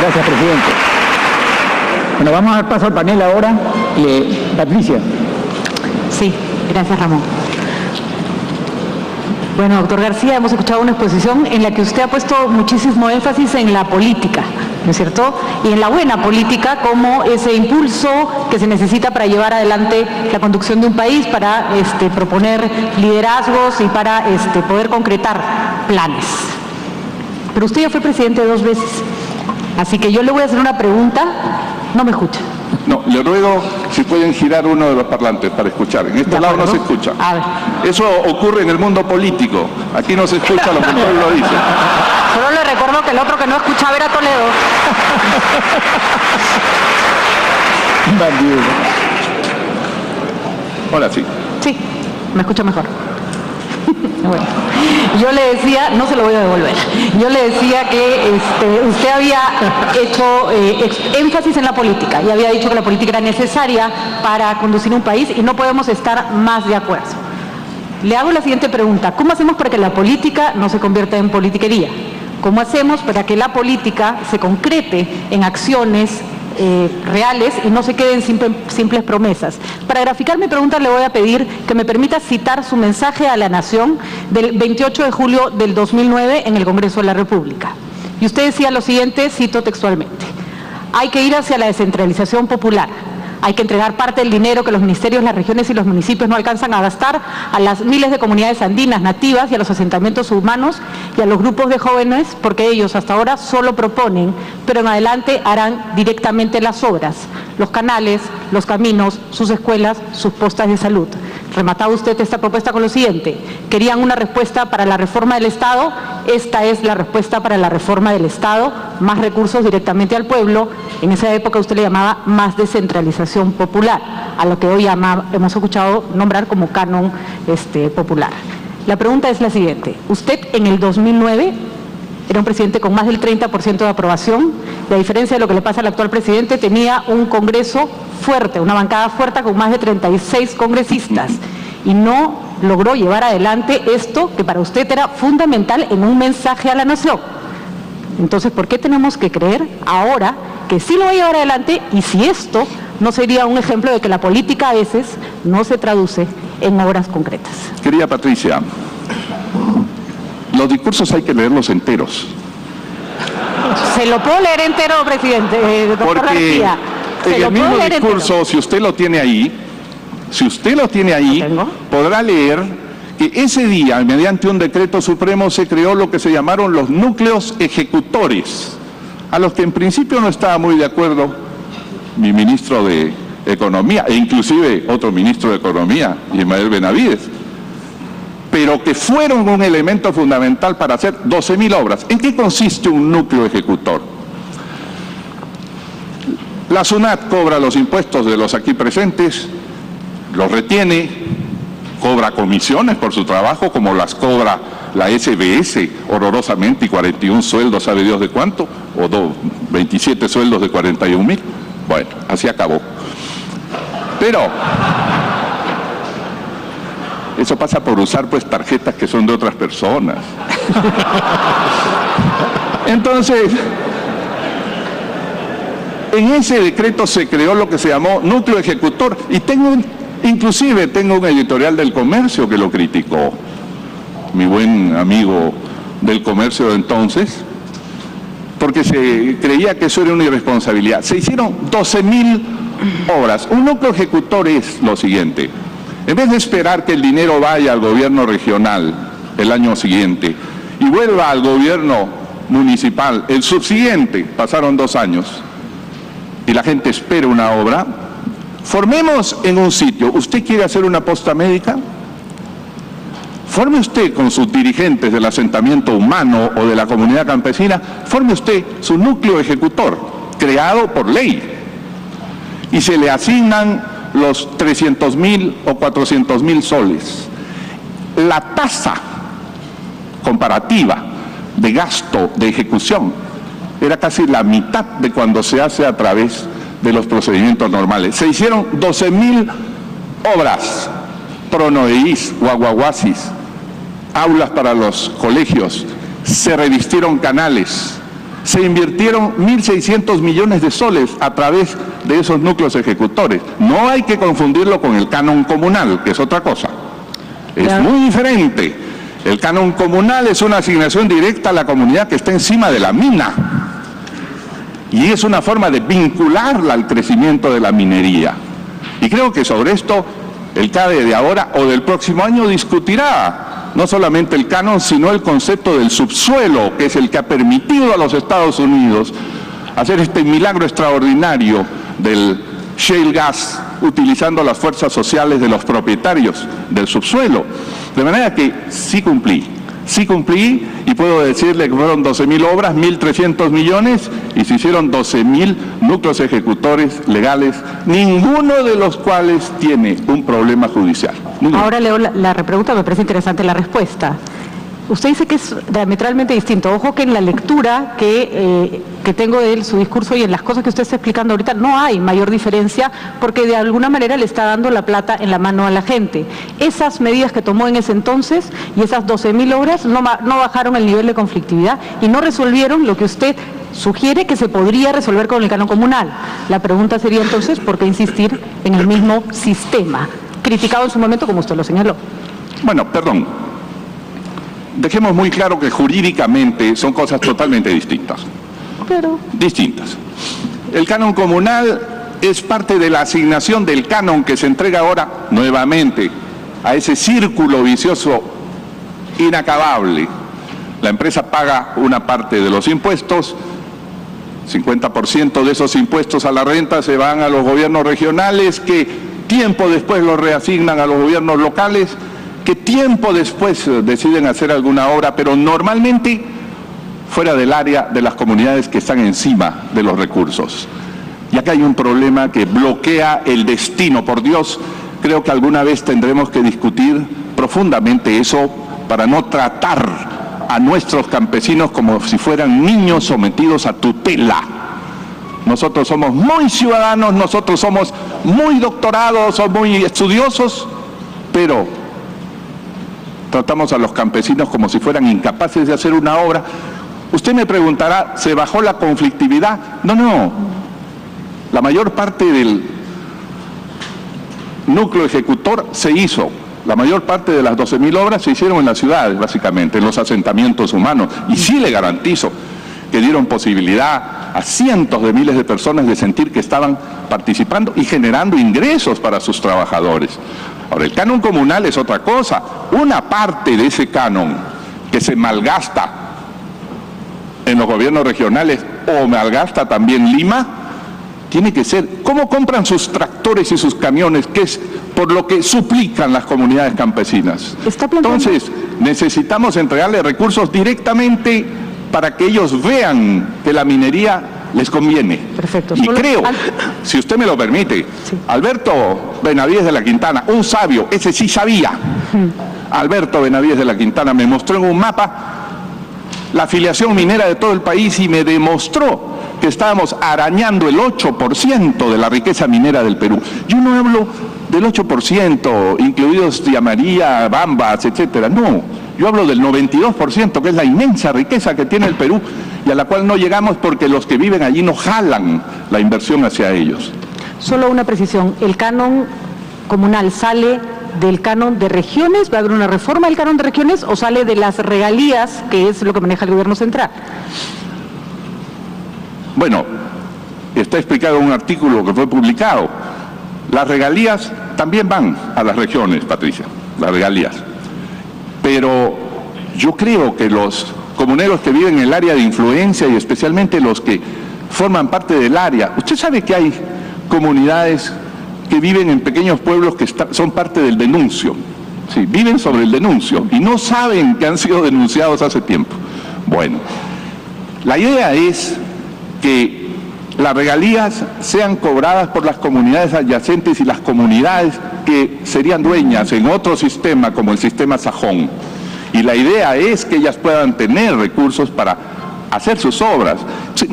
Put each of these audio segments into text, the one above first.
Gracias, presidente. Bueno, vamos a dar paso al panel ahora. Patricia. Sí, gracias, Ramón. Bueno, doctor García, hemos escuchado una exposición en la que usted ha puesto muchísimo énfasis en la política, ¿no es cierto? Y en la buena política como ese impulso que se necesita para llevar adelante la conducción de un país, para proponer liderazgos y para poder concretar planes. Pero usted ya fue presidente 2 veces, así que yo le voy a hacer una pregunta. No me escucha. No, le ruego si pueden girar uno de los parlantes para escuchar. En este lado no se escucha. A ver. Eso ocurre en el mundo político. Aquí no se escucha lo que el pueblo dice. Solo le recuerdo que el otro que no escuchaba era Toledo. Ahora sí. Sí, me escucha mejor. Bueno, yo le decía, no se lo voy a devolver, yo le decía que usted había hecho énfasis en la política y había dicho que la política era necesaria para conducir un país y no podemos estar más de acuerdo. Le hago la siguiente pregunta: ¿cómo hacemos para que la política no se convierta en politiquería? ¿Cómo hacemos para que la política se concrete en acciones reales y no se queden simples promesas? Para graficar mi pregunta le voy a pedir que me permita citar su mensaje a la Nación del 28 de julio del 2009 en el Congreso de la República. Y usted decía lo siguiente, cito textualmente: hay que ir hacia la descentralización popular. Hay que entregar parte del dinero que los ministerios, las regiones y los municipios no alcanzan a gastar a las miles de comunidades andinas nativas y a los asentamientos humanos y a los grupos de jóvenes, porque ellos hasta ahora solo proponen, pero en adelante harán directamente las obras, los canales, los caminos, sus escuelas, sus postas de salud. Remataba usted esta propuesta con lo siguiente: querían una respuesta para la reforma del Estado, esta es la respuesta para la reforma del Estado, más recursos directamente al pueblo. En esa época usted le llamaba más descentralización popular, a lo que hoy hemos escuchado nombrar como canon popular. La pregunta es la siguiente: usted en el 2009 era un presidente con más del 30% de aprobación, y a diferencia de lo que le pasa al actual presidente, tenía un Congreso fuerte, una bancada fuerte con más de 36 congresistas, y no logró llevar adelante esto que para usted era fundamental en un mensaje a la nación. Entonces, ¿por qué tenemos que creer ahora que sí lo va a llevar adelante, y si esto no sería un ejemplo de que la política a veces no se traduce en obras concretas? Querida Patricia, los discursos hay que leerlos enteros. Se lo puedo leer entero, presidente, doctor García. En el mismo discurso, si usted lo tiene ahí, podrá leer que ese día, mediante un decreto supremo, se creó lo que se llamaron los núcleos ejecutores, a los que en principio no estaba muy de acuerdo mi ministro de Economía, e inclusive otro ministro de Economía, Ismael Benavides, pero que fueron un elemento fundamental para hacer 12.000 obras. ¿En qué consiste un núcleo ejecutor? La SUNAT cobra los impuestos de los aquí presentes, los retiene, cobra comisiones por su trabajo, como las cobra la SBS, horrorosamente, y 41 sueldos, sabe Dios de cuánto, o 27 sueldos de 41.000. Bueno, así acabó. Pero eso pasa por usar pues tarjetas que son de otras personas. Entonces, en ese decreto se creó lo que se llamó núcleo ejecutor, y inclusive tengo un editorial del Comercio que lo criticó, mi buen amigo del Comercio de entonces, porque se creía que eso era una irresponsabilidad. Se hicieron 12.000 obras. Un núcleo ejecutor es lo siguiente: en vez de esperar que el dinero vaya al gobierno regional el año siguiente y vuelva al gobierno municipal el subsiguiente, pasaron 2 años y la gente espera una obra, formemos en un sitio. ¿Usted quiere hacer una posta médica? Forme usted con sus dirigentes del asentamiento humano o de la comunidad campesina, forme usted su núcleo ejecutor, creado por ley, y se le asignan los 300.000 o 400.000 soles. La tasa comparativa de gasto de ejecución era casi la mitad de cuando se hace a través de los procedimientos normales. Se hicieron 12.000 obras, pronoeís, guaguaguasis, aulas para los colegios, se revistieron canales, se invirtieron 1.600 millones de soles a través de esos núcleos ejecutores. No hay que confundirlo con el canon comunal, que es otra cosa. Es muy diferente. El canon comunal es una asignación directa a la comunidad que está encima de la mina. Y es una forma de vincularla al crecimiento de la minería. Y creo que sobre esto el CADE de ahora o del próximo año discutirá no solamente el canon, sino el concepto del subsuelo, que es el que ha permitido a los Estados Unidos hacer este milagro extraordinario del shale gas, utilizando las fuerzas sociales de los propietarios del subsuelo. De manera que sí cumplí, y puedo decirle que fueron 12.000 obras, 1.300 millones, y se hicieron 12.000 núcleos ejecutores legales, ninguno de los cuales tiene un problema judicial. Ninguno. Ahora leo la repregunta, me parece interesante la respuesta. Usted dice que es diametralmente distinto. Ojo que en la lectura que tengo de él, su discurso y en las cosas que usted está explicando ahorita, no hay mayor diferencia porque de alguna manera le está dando la plata en la mano a la gente. Esas medidas que tomó en ese entonces y esas 12.000 obras no bajaron el nivel de conflictividad y no resolvieron lo que usted sugiere que se podría resolver con el canon comunal. La pregunta sería entonces, ¿por qué insistir en el mismo sistema? Criticado en su momento, como usted lo señaló. Bueno, perdón. Dejemos muy claro que jurídicamente son cosas totalmente distintas. Distintas. El canon comunal es parte de la asignación del canon que se entrega ahora nuevamente a ese círculo vicioso inacabable. La empresa paga una parte de los impuestos, 50% de esos impuestos a la renta se van a los gobiernos regionales, que tiempo después los reasignan a los gobiernos locales, que tiempo después deciden hacer alguna obra, pero normalmente fuera del área de las comunidades que están encima de los recursos. Y acá hay un problema que bloquea el destino. Por Dios, creo que alguna vez tendremos que discutir profundamente eso para no tratar a nuestros campesinos como si fueran niños sometidos a tutela. Nosotros somos muy ciudadanos, nosotros somos muy doctorados o muy estudiosos, pero tratamos a los campesinos como si fueran incapaces de hacer una obra. Usted me preguntará, ¿se bajó la conflictividad? No. La mayor parte del núcleo ejecutor se hizo. La mayor parte de las 12.000 obras se hicieron en las ciudades, básicamente, en los asentamientos humanos. Y sí le garantizo que dieron posibilidad a cientos de miles de personas de sentir que estaban participando y generando ingresos para sus trabajadores. Ahora, el canon comunal es otra cosa. Una parte de ese canon que se malgasta en los gobiernos regionales o malgasta también Lima, tiene que ser cómo compran sus tractores y sus camiones, que es por lo que suplican las comunidades campesinas. Entonces, necesitamos entregarle recursos directamente para que ellos vean que la minería les conviene. Perfecto. Y creo, si usted me lo permite, sí. Alberto Benavides de la Quintana, un sabio, ese sí sabía. Alberto Benavides de la Quintana me mostró en un mapa la afiliación minera de todo el país y me demostró que estábamos arañando el 8% de la riqueza minera del Perú. Yo no hablo del 8%, incluidos Tía María, Bambas, etcétera. No, yo hablo del 92%, que es la inmensa riqueza que tiene el Perú y a la cual no llegamos porque los que viven allí no jalan la inversión hacia ellos. Solo una precisión, ¿el canon comunal sale del canon de regiones? ¿Va a haber una reforma del canon de regiones o sale de las regalías, que es lo que maneja el gobierno central? Bueno, está explicado en un artículo que fue publicado. Las regalías también van a las regiones, Patricia, las regalías. Pero yo creo que los comuneros que viven en el área de influencia y especialmente los que forman parte del área, usted sabe que hay comunidades que viven en pequeños pueblos que son parte del denuncio, sí, viven sobre el denuncio y no saben que han sido denunciados hace tiempo. Bueno, la idea es que las regalías sean cobradas por las comunidades adyacentes y las comunidades que serían dueñas en otro sistema como el sistema sajón. Y la idea es que ellas puedan tener recursos para hacer sus obras.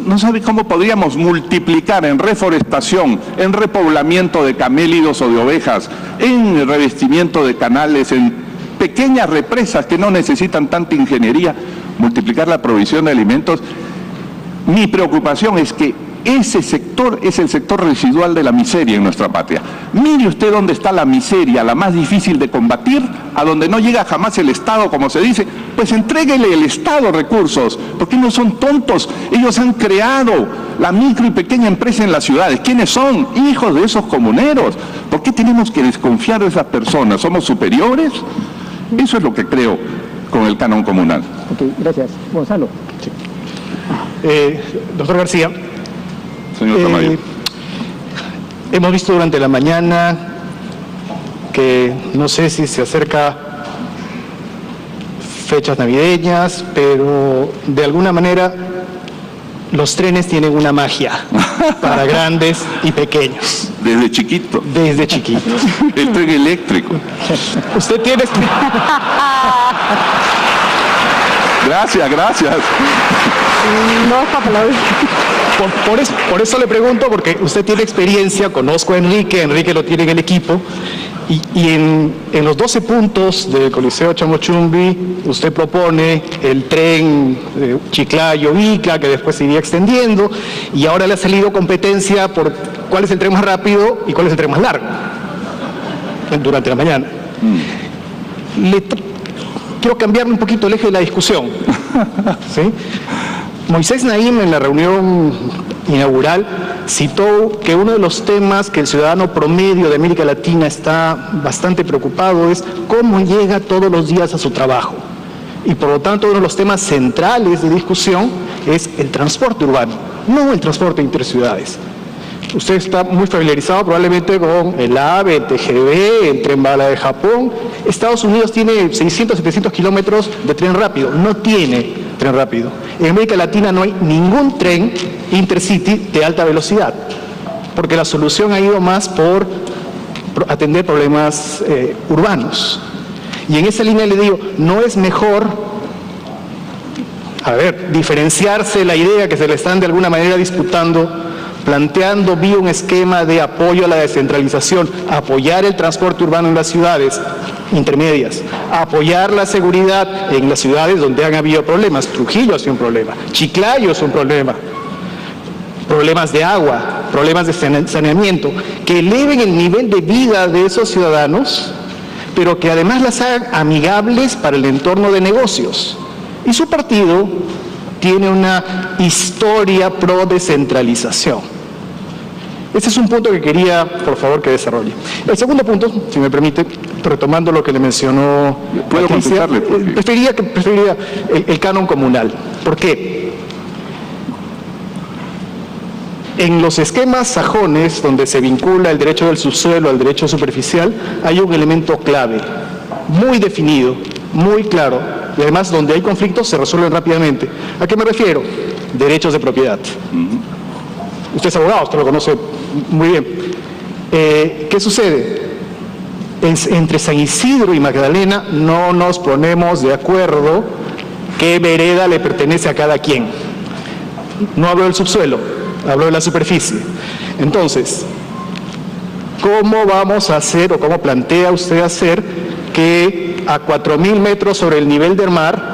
No sabe cómo podríamos multiplicar en reforestación, en repoblamiento de camélidos o de ovejas, en revestimiento de canales, en pequeñas represas que no necesitan tanta ingeniería, multiplicar la provisión de alimentos Mi preocupación es que ese sector es el sector residual de la miseria en nuestra patria. Mire usted dónde está la miseria, la más difícil de combatir, a donde no llega jamás el Estado, como se dice. Pues entréguele el Estado recursos, porque no son tontos. Ellos han creado la micro y pequeña empresa en las ciudades. ¿Quiénes son? Hijos de esos comuneros. ¿Por qué tenemos que desconfiar de esas personas? ¿Somos superiores? Eso es lo que creo con el canon comunal. Ok, gracias. Gonzalo. Sí. Doctor García, Señor Tamayo. hemos visto durante la mañana que no sé si se acerca fechas navideñas, pero de alguna manera los trenes tienen una magia para grandes y pequeños. Desde chiquito. Desde chiquitos. El tren eléctrico. Usted tiene... Gracias. No es para aplaudir. Por eso le pregunto, porque usted tiene experiencia, conozco a Enrique lo tiene en el equipo, y en los 12 puntos del Coliseo Chamochumbi, usted propone el tren Chiclayo-Ica, que después se iría extendiendo, y ahora le ha salido competencia por cuál es el tren más rápido y cuál es el tren más largo, durante la mañana. Quiero cambiarle un poquito el eje de la discusión, ¿sí? Moisés Naim, en la reunión inaugural, citó que uno de los temas que el ciudadano promedio de América Latina está bastante preocupado es cómo llega todos los días a su trabajo. Y por lo tanto, uno de los temas centrales de discusión es el transporte urbano, no el transporte interciudades. Usted está muy familiarizado probablemente con el AVE, el TGV, el tren bala de Japón. Estados Unidos tiene 600, 700 kilómetros de tren rápido, no tiene tren rápido. En América Latina no hay ningún tren intercity de alta velocidad, porque la solución ha ido más por atender problemas urbanos. Y en esa línea le digo, no es mejor, diferenciarse la idea que se le están de alguna manera disputando, planteando vía un esquema de apoyo a la descentralización, apoyar el transporte urbano en las ciudades intermedias, apoyar la seguridad en las ciudades donde han habido problemas. Trujillo ha sido un problema, Chiclayo es un problema, problemas de agua, problemas de saneamiento, que eleven el nivel de vida de esos ciudadanos, pero que además las hagan amigables para el entorno de negocios. Y su partido tiene una historia pro descentralización. Ese es un punto que quería, por favor, que desarrolle. El segundo punto, si me permite, retomando lo que le mencionó ¿Puedo Patricia, contestarle? preferiría el canon comunal. ¿Por qué? En los esquemas sajones, donde se vincula el derecho del subsuelo al derecho superficial, hay un elemento clave, muy definido, muy claro, y además donde hay conflictos se resuelven rápidamente. ¿A qué me refiero? Derechos de propiedad. Usted es abogado, usted lo conoce muy bien. ¿Qué sucede? Entre San Isidro y Magdalena no nos ponemos de acuerdo qué vereda le pertenece a cada quien. No hablo del subsuelo, hablo de la superficie. Entonces, ¿cómo vamos a hacer o cómo plantea usted hacer que a 4.000 metros sobre el nivel del mar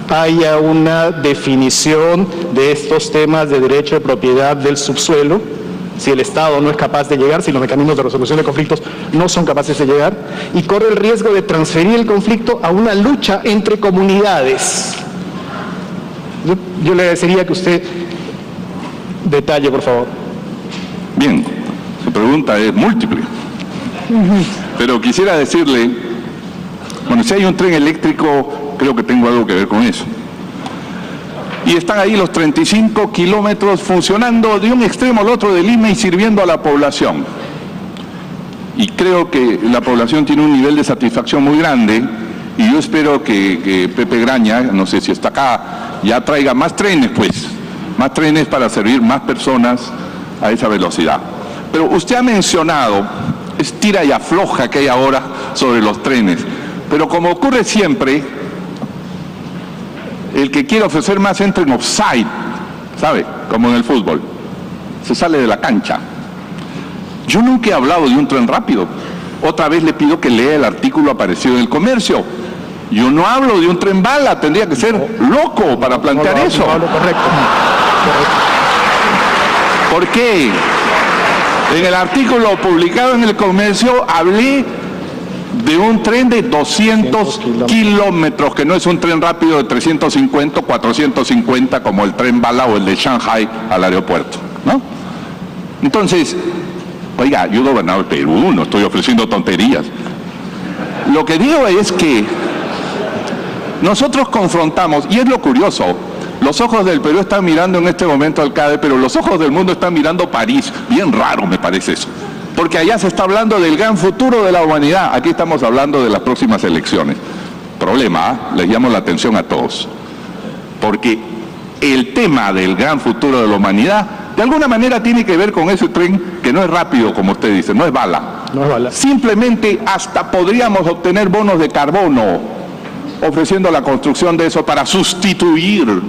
haya una definición de estos temas de derecho de propiedad del subsuelo, si el Estado no es capaz de llegar, si los mecanismos de resolución de conflictos no son capaces de llegar, y corre el riesgo de transferir el conflicto a una lucha entre comunidades? Yo le agradecería que usted detalle, por favor. Bien, su pregunta es múltiple. Pero quisiera decirle, bueno, si hay un tren eléctrico, creo que tengo algo que ver con eso. Y están ahí los 35 kilómetros funcionando de un extremo al otro de Lima y sirviendo a la población. Y creo que la población tiene un nivel de satisfacción muy grande, y yo espero que Pepe Graña, no sé si está acá, ya traiga más trenes, pues, más trenes para servir más personas a esa velocidad. Pero usted ha mencionado, es tira y afloja que hay ahora sobre los trenes, pero como ocurre siempre, el que quiere ofrecer más entra en offside, ¿sabe? Como en el fútbol, se sale de la cancha. Yo nunca he hablado de un tren rápido. Otra vez le pido que lea el artículo aparecido en El Comercio. Yo no hablo de un tren bala, tendría que ser loco para plantear eso. No hablo correcto. ¿Por qué? En el artículo publicado en El Comercio hablé de un tren de 200 kilómetros, que no es un tren rápido de 350 o 450 como el tren bala o el de Shanghai al aeropuerto, ¿no? Entonces, oiga, yo gobernaba el Perú, no estoy ofreciendo tonterías. Lo que digo es que nosotros confrontamos, y es lo curioso, los ojos del Perú están mirando en este momento al CADE, pero los ojos del mundo están mirando París. Bien raro me parece eso, porque allá se está hablando del gran futuro de la humanidad, aquí estamos hablando de las próximas elecciones. Problema, les llamo la atención a todos, porque el tema del gran futuro de la humanidad de alguna manera tiene que ver con ese tren que no es rápido, como usted dice, no es bala. No es bala. Simplemente hasta podríamos obtener bonos de carbono ofreciendo la construcción de eso para sustituir.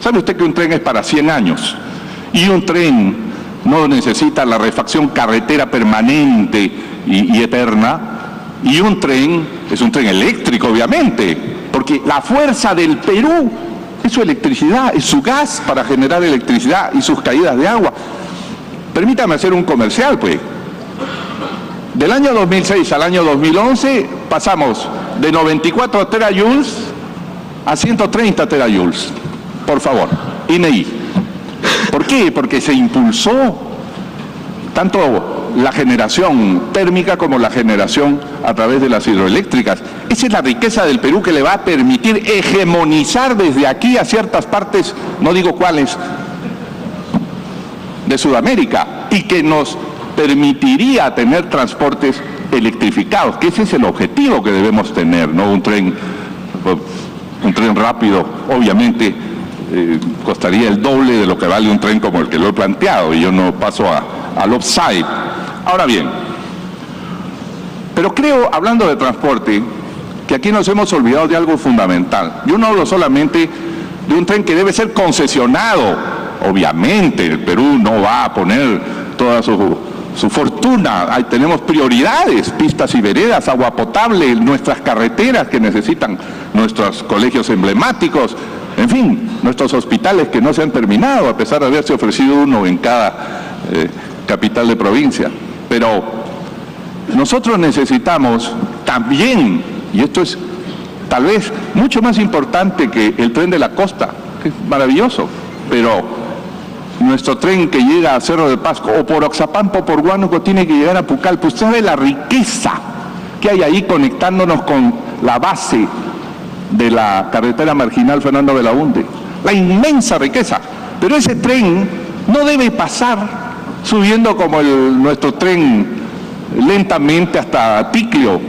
¿Sabe usted que un tren es para 100 años? Y un tren no necesita la refacción carretera permanente y eterna. Y un tren es un tren eléctrico, obviamente, porque la fuerza del Perú es su electricidad, es su gas para generar electricidad y sus caídas de agua. Permítame hacer un comercial, pues. Del año 2006 al año 2011 pasamos de 94 terajoules a 130 terajoules. Por favor, INEI. ¿Por qué? Porque se impulsó tanto la generación térmica como la generación a través de las hidroeléctricas. Esa es la riqueza del Perú que le va a permitir hegemonizar desde aquí a ciertas partes, no digo cuáles, de Sudamérica, y que nos permitiría tener transportes electrificados, que ese es el objetivo que debemos tener, ¿no? Un tren rápido, obviamente, costaría el doble de lo que vale un tren como el que lo he planteado, y yo no paso al offside. Ahora bien, pero creo, hablando de transporte, que aquí nos hemos olvidado de algo fundamental. Yo no hablo solamente de un tren que debe ser concesionado. Obviamente, el Perú no va a poner toda su fortuna. Ahí tenemos prioridades, pistas y veredas, agua potable, nuestras carreteras que necesitan nuestros colegios emblemáticos, en fin, nuestros hospitales que no se han terminado, a pesar de haberse ofrecido uno en cada capital de provincia. Pero nosotros necesitamos también, y esto es tal vez mucho más importante que el tren de la costa, que es maravilloso, pero nuestro tren que llega a Cerro de Pasco, o por Oxapampa o por Huánuco, tiene que llegar a Pucallpa. Usted sabe la riqueza que hay ahí conectándonos con la base de la carretera marginal Fernando Belaúnde. La inmensa riqueza. Pero ese tren no debe pasar subiendo como nuestro tren lentamente hasta Ticlio.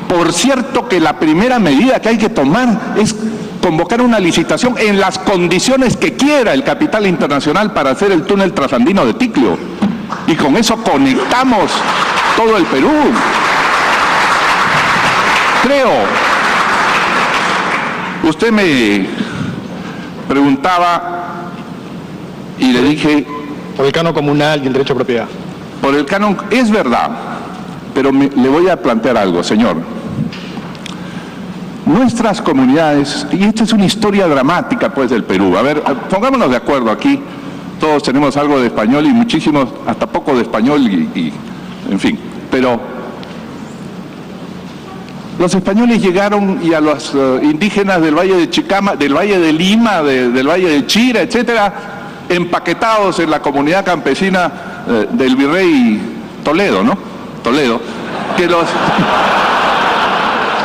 Por cierto que la primera medida que hay que tomar es convocar una licitación en las condiciones que quiera el capital internacional para hacer el túnel trasandino de Ticlio. Y con eso conectamos todo el Perú. Creo, usted me preguntaba y le dije... Por el canon comunal y el derecho a propiedad. Por el canon, es verdad, pero le voy a plantear algo, señor. Nuestras comunidades, y esta es una historia dramática pues del Perú, a ver, pongámonos de acuerdo aquí, todos tenemos algo de español y muchísimos, hasta poco de español y en fin, pero los españoles llegaron y a los indígenas del Valle de Chicama, del Valle de Lima, del Valle de Chira, etcétera, empaquetados en la comunidad campesina del virrey Toledo, ¿no? Toledo,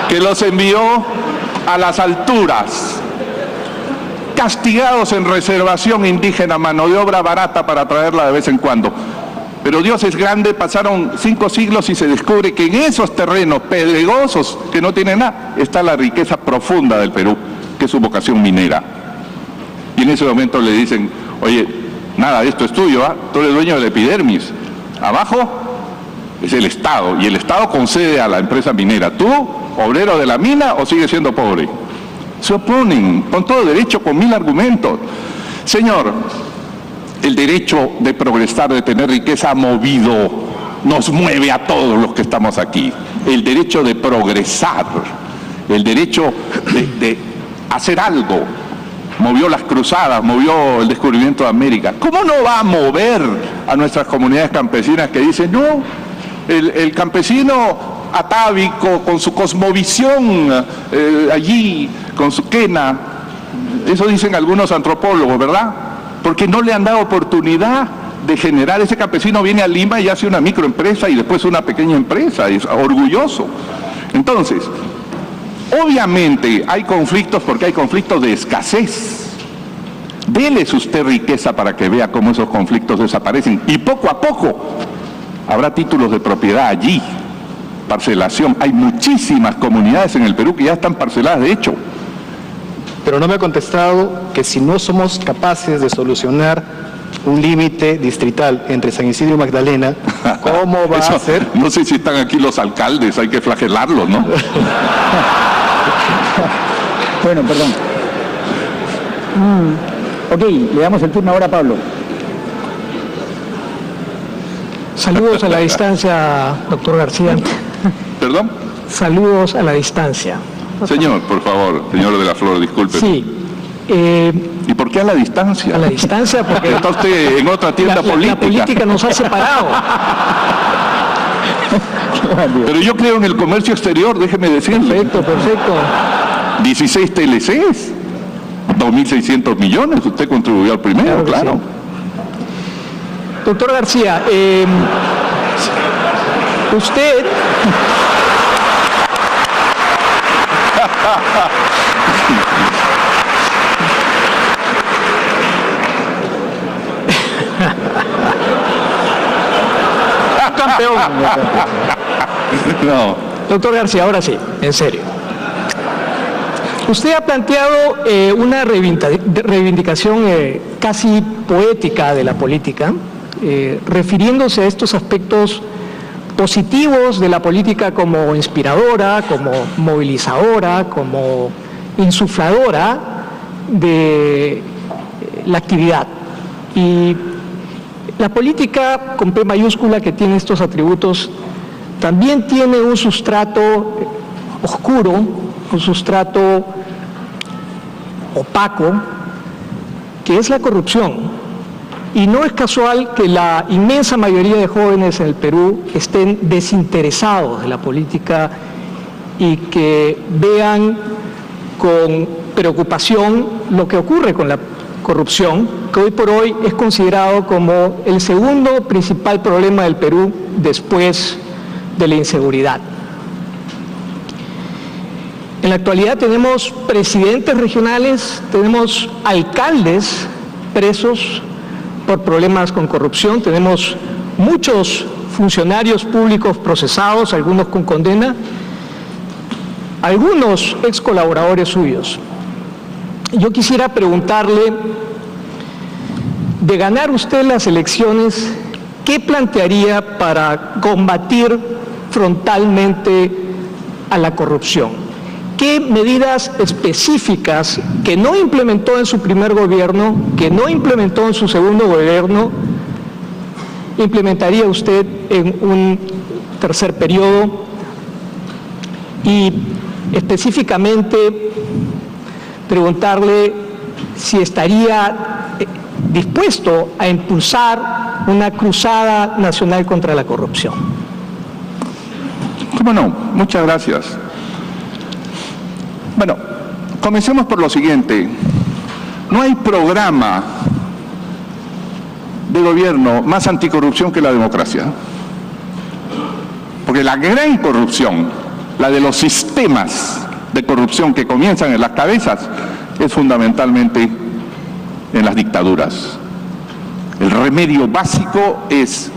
que los envió a las alturas, castigados en reservación indígena, mano de obra barata para traerla de vez en cuando. Pero Dios es grande, pasaron 5 siglos y se descubre que en esos terrenos pedregosos que no tienen nada, está la riqueza profunda del Perú, que es su vocación minera. Y en ese momento le dicen, oye, nada de esto es tuyo, ¿ah? Tú eres dueño de la epidermis. Abajo es el Estado, y el Estado concede a la empresa minera. ¿Tú, obrero de la mina, o sigues siendo pobre? Se oponen, con todo derecho, con 1000 argumentos. Señor, el derecho de progresar, de tener riqueza, ha movido, nos mueve a todos los que estamos aquí. El derecho de progresar, el derecho de hacer algo. movió las cruzadas, movió el descubrimiento de América. ¿Cómo no va a mover a nuestras comunidades campesinas que dicen, no, el campesino atávico, con su cosmovisión allí, con su quena, eso dicen algunos antropólogos, ¿verdad? Porque no le han dado oportunidad de generar. Ese campesino viene a Lima y hace una microempresa y después una pequeña empresa, es orgulloso. Entonces, obviamente hay conflictos porque hay conflictos de escasez. Déles usted riqueza para que vea cómo esos conflictos desaparecen y poco a poco habrá títulos de propiedad allí, parcelación. Hay muchísimas comunidades en el Perú que ya están parceladas de hecho. Pero no me ha contestado que si no somos capaces de solucionar un límite distrital entre San Isidro y Magdalena, ¿cómo va a ser? No sé si están aquí los alcaldes, hay que flagelarlos, ¿no? Bueno, perdón. Ok, le damos el turno ahora a Pablo. Saludos a la distancia, doctor García. ¿Perdón? Saludos a la distancia. Señor, por favor, señor de la Flor, disculpe. Sí. ¿Y por qué a la distancia? A la distancia porque está usted en otra tienda política. La política nos ha separado. Pero yo creo en el comercio exterior, déjeme decirle. Perfecto. 16 TLCs, 2.600 millones, usted contribuyó al primero, claro. Sí. Doctor García, usted... Campeón. No. Doctor García, ahora sí, en serio. Usted ha planteado una reivindicación casi poética de la política, refiriéndose a estos aspectos positivos de la política como inspiradora, como movilizadora, como insufladora de la actividad. Y la política con P mayúscula, que tiene estos atributos, también tiene un sustrato oscuro, un sustrato opaco, que es la corrupción. Y no es casual que la inmensa mayoría de jóvenes en el Perú estén desinteresados de la política y que vean con preocupación lo que ocurre con la corrupción, que hoy por hoy es considerado como el segundo principal problema del Perú después de la inseguridad. En la actualidad tenemos presidentes regionales, tenemos alcaldes presos por problemas con corrupción, tenemos muchos funcionarios públicos procesados, algunos con condena, algunos ex colaboradores suyos. Yo quisiera preguntarle, de ganar usted las elecciones, ¿qué plantearía para combatir frontalmente a la corrupción? ¿Qué medidas específicas que no implementó en su primer gobierno, que no implementó en su segundo gobierno, implementaría usted en un tercer periodo? Y específicamente preguntarle si estaría dispuesto a impulsar una cruzada nacional contra la corrupción. ¿Cómo no? Muchas gracias. Bueno, comencemos por lo siguiente. No hay programa de gobierno más anticorrupción que la democracia. Porque la gran corrupción, la de los sistemas de corrupción que comienzan en las cabezas, es fundamentalmente en las dictaduras. El remedio básico es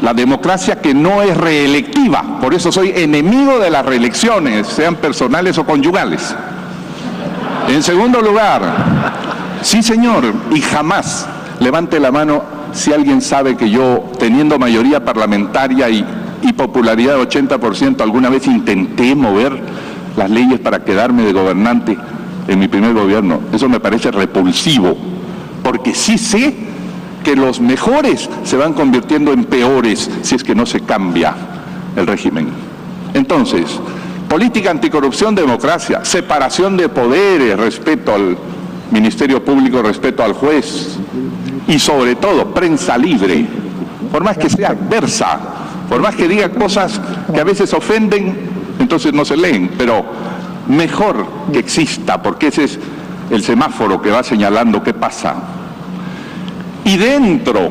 la democracia que no es reelectiva. Por eso soy enemigo de las reelecciones, sean personales o conyugales. En segundo lugar, sí señor, y jamás levante la mano si alguien sabe que yo, teniendo mayoría parlamentaria y popularidad de 80%, alguna vez intenté mover las leyes para quedarme de gobernante en mi primer gobierno. Eso me parece repulsivo, porque sí sé que los mejores se van convirtiendo en peores si es que no se cambia el régimen. Entonces, política anticorrupción, democracia, separación de poderes, respeto Ministerio Público, respeto al juez y sobre todo prensa libre, por más que sea adversa, por más que diga cosas que a veces ofenden, entonces no se leen, pero mejor que exista, porque ese es el semáforo que va señalando qué pasa. Y dentro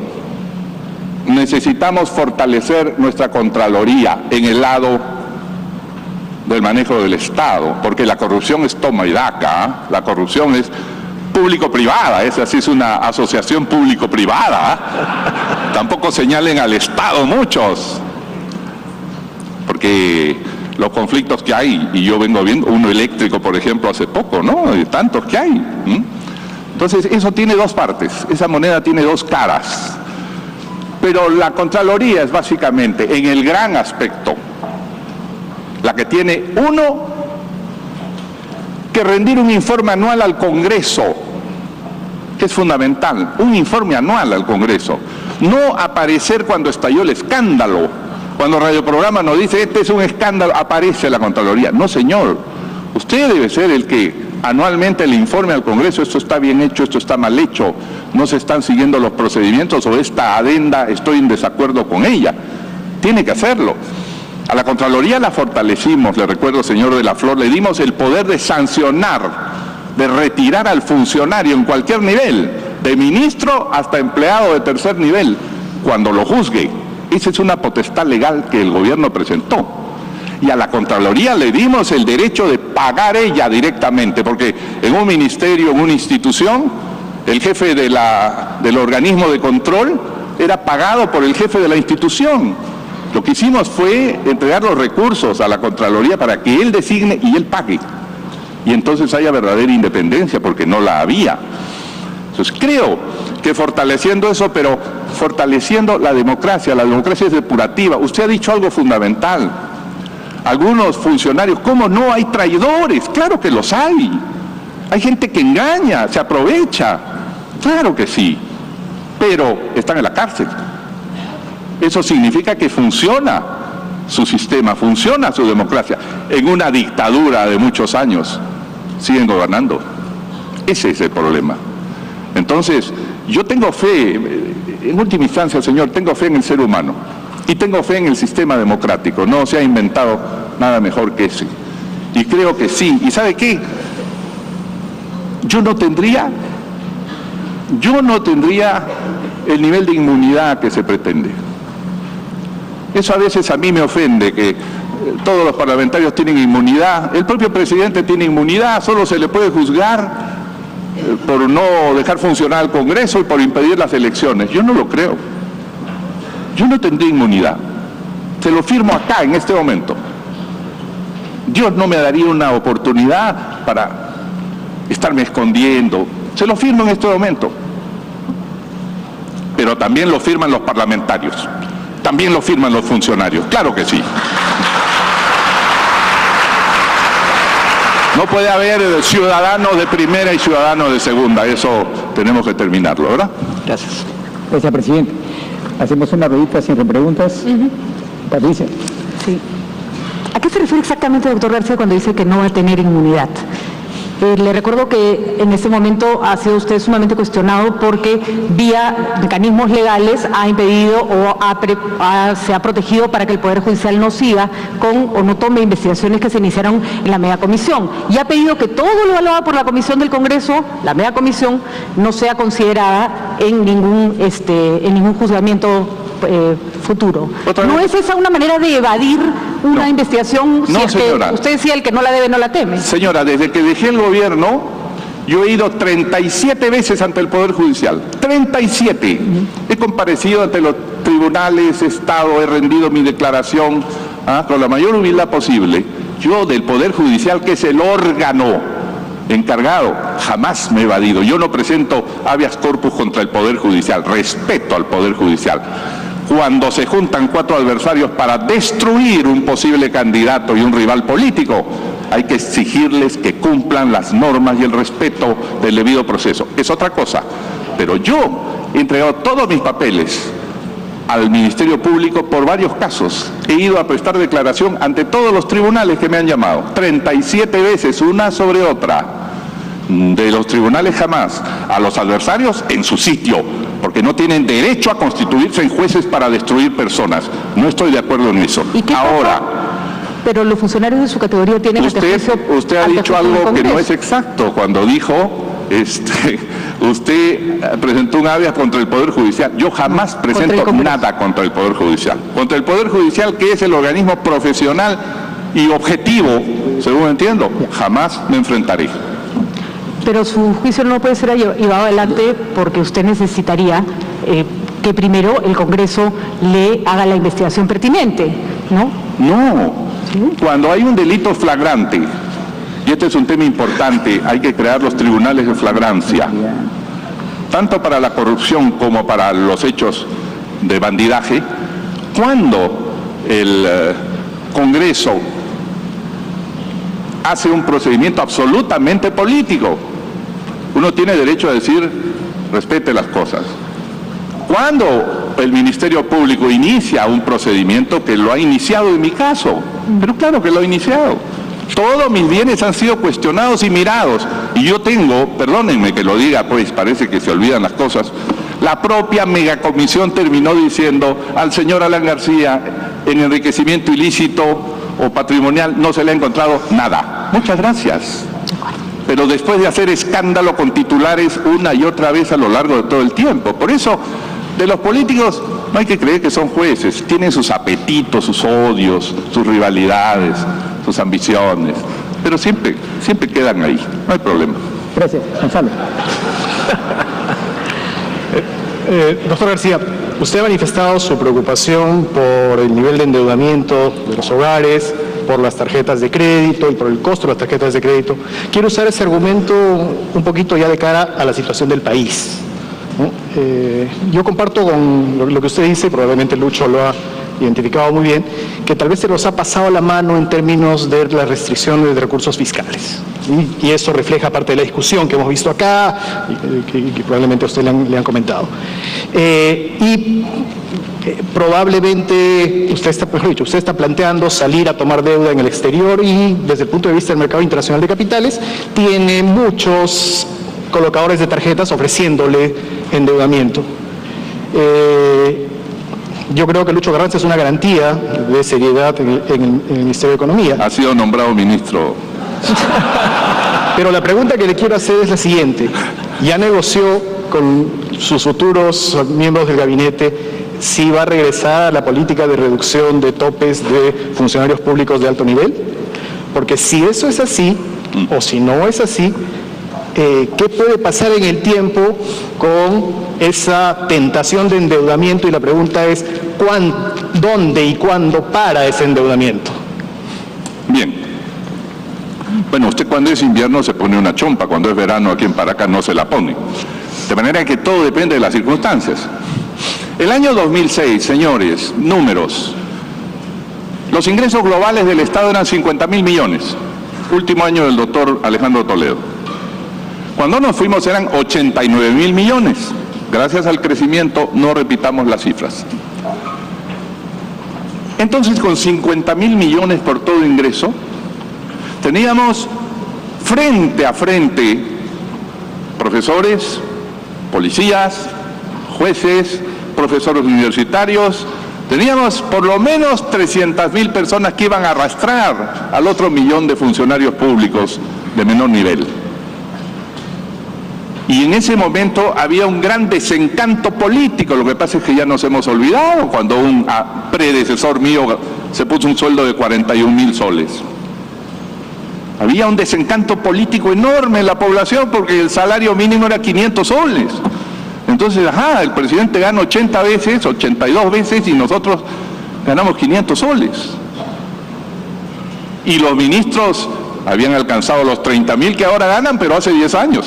necesitamos fortalecer nuestra Contraloría en el lado del manejo del Estado, porque la corrupción es toma y daca, ¿eh? La corrupción es público-privada, esa sí es una asociación público-privada, ¿eh? Tampoco señalen al Estado muchos, porque los conflictos que hay, y yo vengo viendo uno eléctrico, por ejemplo, hace poco, ¿no? De tantos que hay. Entonces, eso tiene dos partes, esa moneda tiene dos caras. Pero la Contraloría es básicamente, en el gran aspecto, la que tiene, uno, que rendir un informe anual al Congreso, que es fundamental, un informe anual al Congreso. No aparecer cuando estalló el escándalo, cuando Radio Programa nos dice, este es un escándalo, aparece la Contraloría. No, señor, usted debe ser el que anualmente le informe al Congreso, esto está bien hecho, esto está mal hecho, no se están siguiendo los procedimientos o esta adenda, estoy en desacuerdo con ella. Tiene que hacerlo. A la Contraloría la fortalecimos, le recuerdo, señor de la Flor, le dimos el poder de sancionar, de retirar al funcionario en cualquier nivel, de ministro hasta empleado de tercer nivel, cuando lo juzgue. Esa es una potestad legal que el gobierno presentó. Y a la Contraloría le dimos el derecho de pagar ella directamente, porque en un ministerio, en una institución, el jefe del organismo de control era pagado por el jefe de la institución. Lo que hicimos fue entregar los recursos a la Contraloría para que él designe y él pague. Y entonces haya verdadera independencia, porque no la había. Entonces creo que fortaleciendo eso, pero fortaleciendo la democracia es depurativa. Usted ha dicho algo fundamental. Algunos funcionarios, ¿cómo no? Hay traidores, claro que los hay. Hay gente que engaña, se aprovecha, claro que sí, pero están en la cárcel. Eso significa que funciona su sistema, funciona su democracia. En una dictadura de muchos años siguen gobernando. Ese es el problema. Entonces, yo tengo fe, en última instancia, señor, tengo fe en el ser humano. Y tengo fe en el sistema democrático, no se ha inventado nada mejor que ese. Y creo que sí. ¿Y sabe qué? Yo no tendría el nivel de inmunidad que se pretende. Eso a veces a mí me ofende, que todos los parlamentarios tienen inmunidad, el propio presidente tiene inmunidad, solo se le puede juzgar por no dejar funcionar el Congreso y por impedir las elecciones. Yo no lo creo. Yo no tendría inmunidad. Se lo firmo acá, en este momento. Dios no me daría una oportunidad para estarme escondiendo. Se lo firmo en este momento. Pero también lo firman los parlamentarios. También lo firman los funcionarios. Claro que sí. No puede haber ciudadanos de primera y ciudadanos de segunda. Eso tenemos que terminarlo, ¿verdad? Gracias. Gracias, presidente. Hacemos una ruedita sin repreguntas. Patricia. Sí. ¿A qué se refiere exactamente, doctor García, cuando dice que no va a tener inmunidad? Le recuerdo que en este momento ha sido usted sumamente cuestionado porque vía mecanismos legales ha impedido o se ha protegido para que el Poder Judicial no siga con o no tome investigaciones que se iniciaron en la media comisión. Y ha pedido que todo lo evaluado por la Comisión del Congreso, la media comisión, no sea considerada en ningún juzgamiento futuro. ¿No es esa una manera de evadir una investigación? No, señora. Usted decía, el que no la debe no la teme. Señora, desde que dejé el gobierno, yo he ido 37 veces ante el Poder Judicial. 37. He comparecido ante los tribunales, he rendido mi declaración con la mayor humildad posible. Yo del Poder Judicial, que es el órgano encargado, jamás me he evadido. Yo no presento habeas corpus contra el Poder Judicial, respeto al Poder Judicial. Cuando se juntan 4 adversarios para destruir un posible candidato y un rival político, hay que exigirles que cumplan las normas y el respeto del debido proceso. Es otra cosa. Pero yo he entregado todos mis papeles al Ministerio Público por varios casos. He ido a prestar declaración ante todos los tribunales que me han llamado. 37 veces, una sobre otra. de los tribunales jamás a los adversarios en su sitio, porque no tienen derecho a constituirse en jueces para destruir personas. No estoy de acuerdo en eso. ¿Y qué Ahora, pasa? Pero los funcionarios de su categoría tienen usted ha dicho algo que no es exacto cuando dijo, usted presentó un habeas contra el Poder Judicial. Yo jamás presento nada contra el Poder Judicial. Contra el Poder Judicial, que es el organismo profesional y objetivo, según entiendo, jamás me enfrentaré. Pero su juicio no puede ser llevado adelante porque usted necesitaría que primero el Congreso le haga la investigación pertinente, ¿no? No. Cuando hay un delito flagrante, y este es un tema importante, hay que crear los tribunales de flagrancia, tanto para la corrupción como para los hechos de bandidaje. Cuando el Congreso hace un procedimiento absolutamente político, uno tiene derecho a decir, respete las cosas. Cuando el Ministerio Público inicia un procedimiento, que lo ha iniciado en mi caso, pero claro que lo ha iniciado, todos mis bienes han sido cuestionados y mirados, y yo tengo, perdónenme que lo diga, pues parece que se olvidan las cosas, la propia megacomisión terminó diciendo al señor Alan García, en enriquecimiento ilícito o patrimonial no se le ha encontrado nada. Muchas gracias. Pero después de hacer escándalo con titulares una y otra vez a lo largo de todo el tiempo. Por eso, de los políticos no hay que creer que son jueces, tienen sus apetitos, sus odios, sus rivalidades, sus ambiciones, pero siempre quedan ahí, no hay problema. Gracias. Gonzalo. Doctor García, usted ha manifestado su preocupación por el nivel de endeudamiento de los hogares, por las tarjetas de crédito y por el costo de las tarjetas de crédito. Quiero usar ese argumento un poquito ya de cara a la situación del país, ¿no? Yo comparto con lo que usted dice, probablemente Lucho lo ha identificado muy bien, que tal vez se nos ha pasado la mano en términos de las restricciones de recursos fiscales. Y eso refleja parte de la discusión que hemos visto acá y que probablemente a usted le han comentado. Probablemente usted está planteando salir a tomar deuda en el exterior y desde el punto de vista del mercado internacional de capitales tiene muchos colocadores de tarjetas ofreciéndole endeudamiento. Yo creo que Lucho Carranza es una garantía de seriedad en el Ministerio de Economía. Ha sido nombrado ministro. Pero la pregunta que le quiero hacer es la siguiente. ¿Ya negoció con sus futuros miembros del gabinete si va a regresar a la política de reducción de topes de funcionarios públicos de alto nivel? Porque si eso es así, o si no es así, ¿qué puede pasar en el tiempo con esa tentación de endeudamiento? Y la pregunta es, ¿dónde y cuándo para ese endeudamiento? Bien. Bueno, usted cuando es invierno se pone una chompa, cuando es verano aquí en Paracas no se la pone. De manera que todo depende de las circunstancias. El año 2006, señores, números. Los ingresos globales del Estado eran 50.000 millones. Último año del doctor Alejandro Toledo. Cuando nos fuimos eran 89.000 millones. Gracias al crecimiento no repitamos las cifras. Entonces, con 50.000 millones por todo ingreso, teníamos frente a frente profesores, policías, jueces, profesores universitarios. Teníamos por lo menos 300.000 personas que iban a arrastrar al otro millón de funcionarios públicos de menor nivel. Y en ese momento había un gran desencanto político. Lo que pasa es que ya nos hemos olvidado cuando un predecesor mío se puso un sueldo de 41.000 soles. Había un desencanto político enorme en la población porque el salario mínimo era 500 soles. Entonces, el presidente gana 80 veces, 82 veces y nosotros ganamos 500 soles. Y los ministros habían alcanzado los 30.000 que ahora ganan, pero hace 10 años,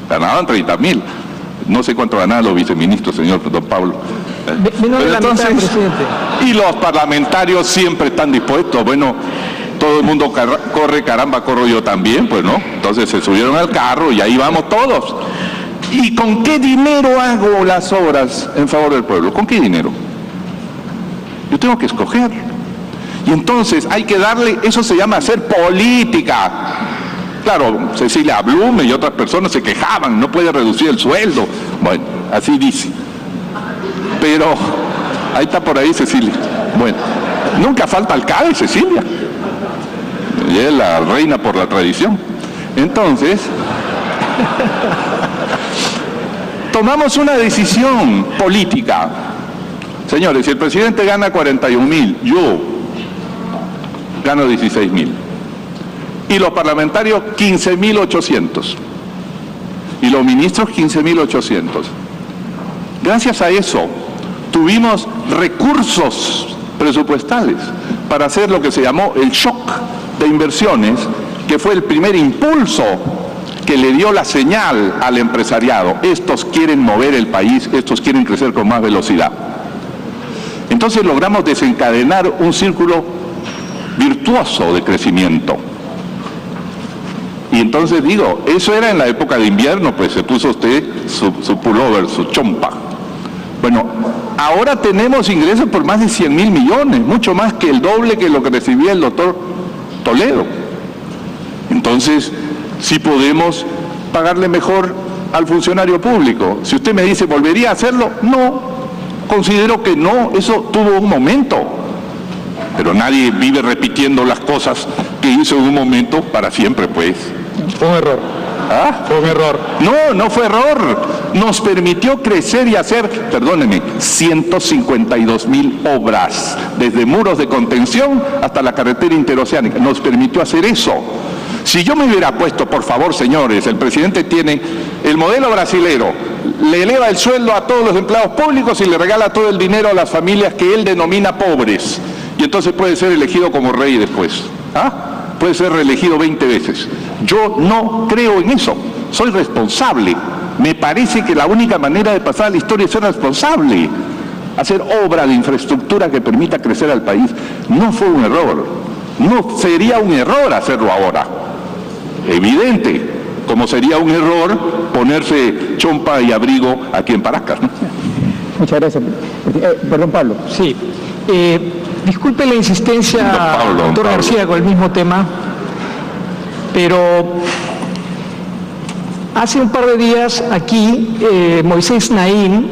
ganaban 30.000. No sé cuánto ganaban los viceministros, señor don Pablo. Pero entonces, presidente. Y los parlamentarios siempre están dispuestos. Bueno, todo el mundo corre, caramba, corro yo también, pues no. Entonces se subieron al carro y ahí vamos todos. ¿Y con qué dinero hago las obras en favor del pueblo? ¿Con qué dinero? Yo tengo que escoger. Y entonces hay que darle, eso se llama hacer política. claro, Cecilia Blume y otras personas se quejaban, no puede reducir el sueldo. Bueno, así dice. Pero, ahí está por ahí Cecilia. Bueno, nunca falta alcalde, Cecilia. Ella es la reina por la tradición. Entonces, tomamos una decisión política. Señores, si el presidente gana 41.000, yo gano 16.000. Y los parlamentarios 15.800. Y los ministros 15.800. Gracias a eso, tuvimos recursos presupuestales para hacer lo que se llamó el shock de inversiones, que fue el primer impulso que le dio la señal al empresariado. Estos quieren mover el país, estos quieren crecer con más velocidad. Entonces logramos desencadenar un círculo virtuoso de crecimiento. Y entonces digo, eso era en la época de invierno, pues se puso usted su pullover, su chompa. Bueno, ahora tenemos ingresos por más de 100.000 millones, mucho más que el doble que lo que recibía el doctor Toledo. Entonces, si podemos pagarle mejor al funcionario público. Si usted me dice, ¿volvería a hacerlo? No, considero que no, eso tuvo un momento. Pero nadie vive repitiendo las cosas que hizo en un momento para siempre, pues. Fue un error. ¿Ah? Fue un error. No, no fue error. Nos permitió crecer y hacer, perdónenme, 152.000 obras, desde muros de contención hasta la carretera interoceánica. Nos permitió hacer eso. Si yo me hubiera puesto, por favor, señores, el presidente tiene el modelo brasilero, le eleva el sueldo a todos los empleados públicos y le regala todo el dinero a las familias que él denomina pobres. Y entonces puede ser elegido como rey después. ¿Ah? Puede ser reelegido 20 veces. Yo no creo en eso. Soy responsable. Me parece que la única manera de pasar a la historia es ser responsable. Hacer obra de infraestructura que permita crecer al país. No fue un error. No sería un error hacerlo ahora. Evidente. Como sería un error ponerse chompa y abrigo aquí en Paracas, ¿no? Muchas gracias. Perdón, Pablo. Sí. Disculpe la insistencia, Pablo, doctor García, con el mismo tema, pero hace un par de días aquí Moisés Naim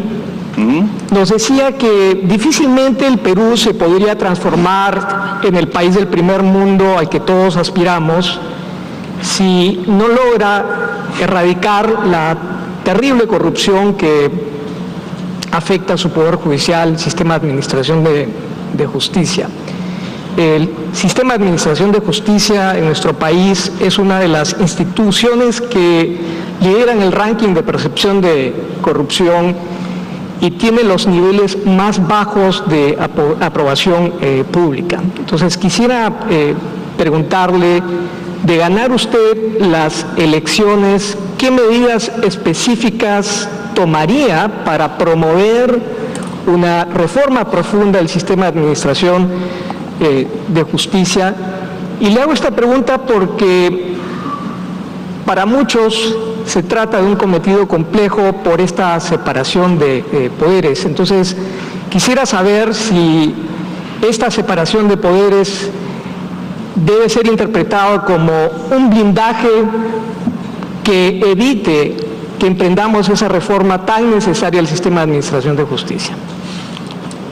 nos decía que difícilmente el Perú se podría transformar en el país del primer mundo al que todos aspiramos si no logra erradicar la terrible corrupción que afecta a su poder judicial, el sistema de administración de justicia. El sistema de administración de justicia en nuestro país es una de las instituciones que lideran el ranking de percepción de corrupción y tiene los niveles más bajos de aprobación pública. Entonces quisiera preguntarle, de ganar usted las elecciones, ¿qué medidas específicas tomaría para promover una reforma profunda del sistema de administración de justicia? Y le hago esta pregunta porque para muchos se trata de un cometido complejo por esta separación de poderes. Entonces, quisiera saber si esta separación de poderes debe ser interpretado como un blindaje que evite que emprendamos esa reforma tan necesaria al sistema de administración de justicia.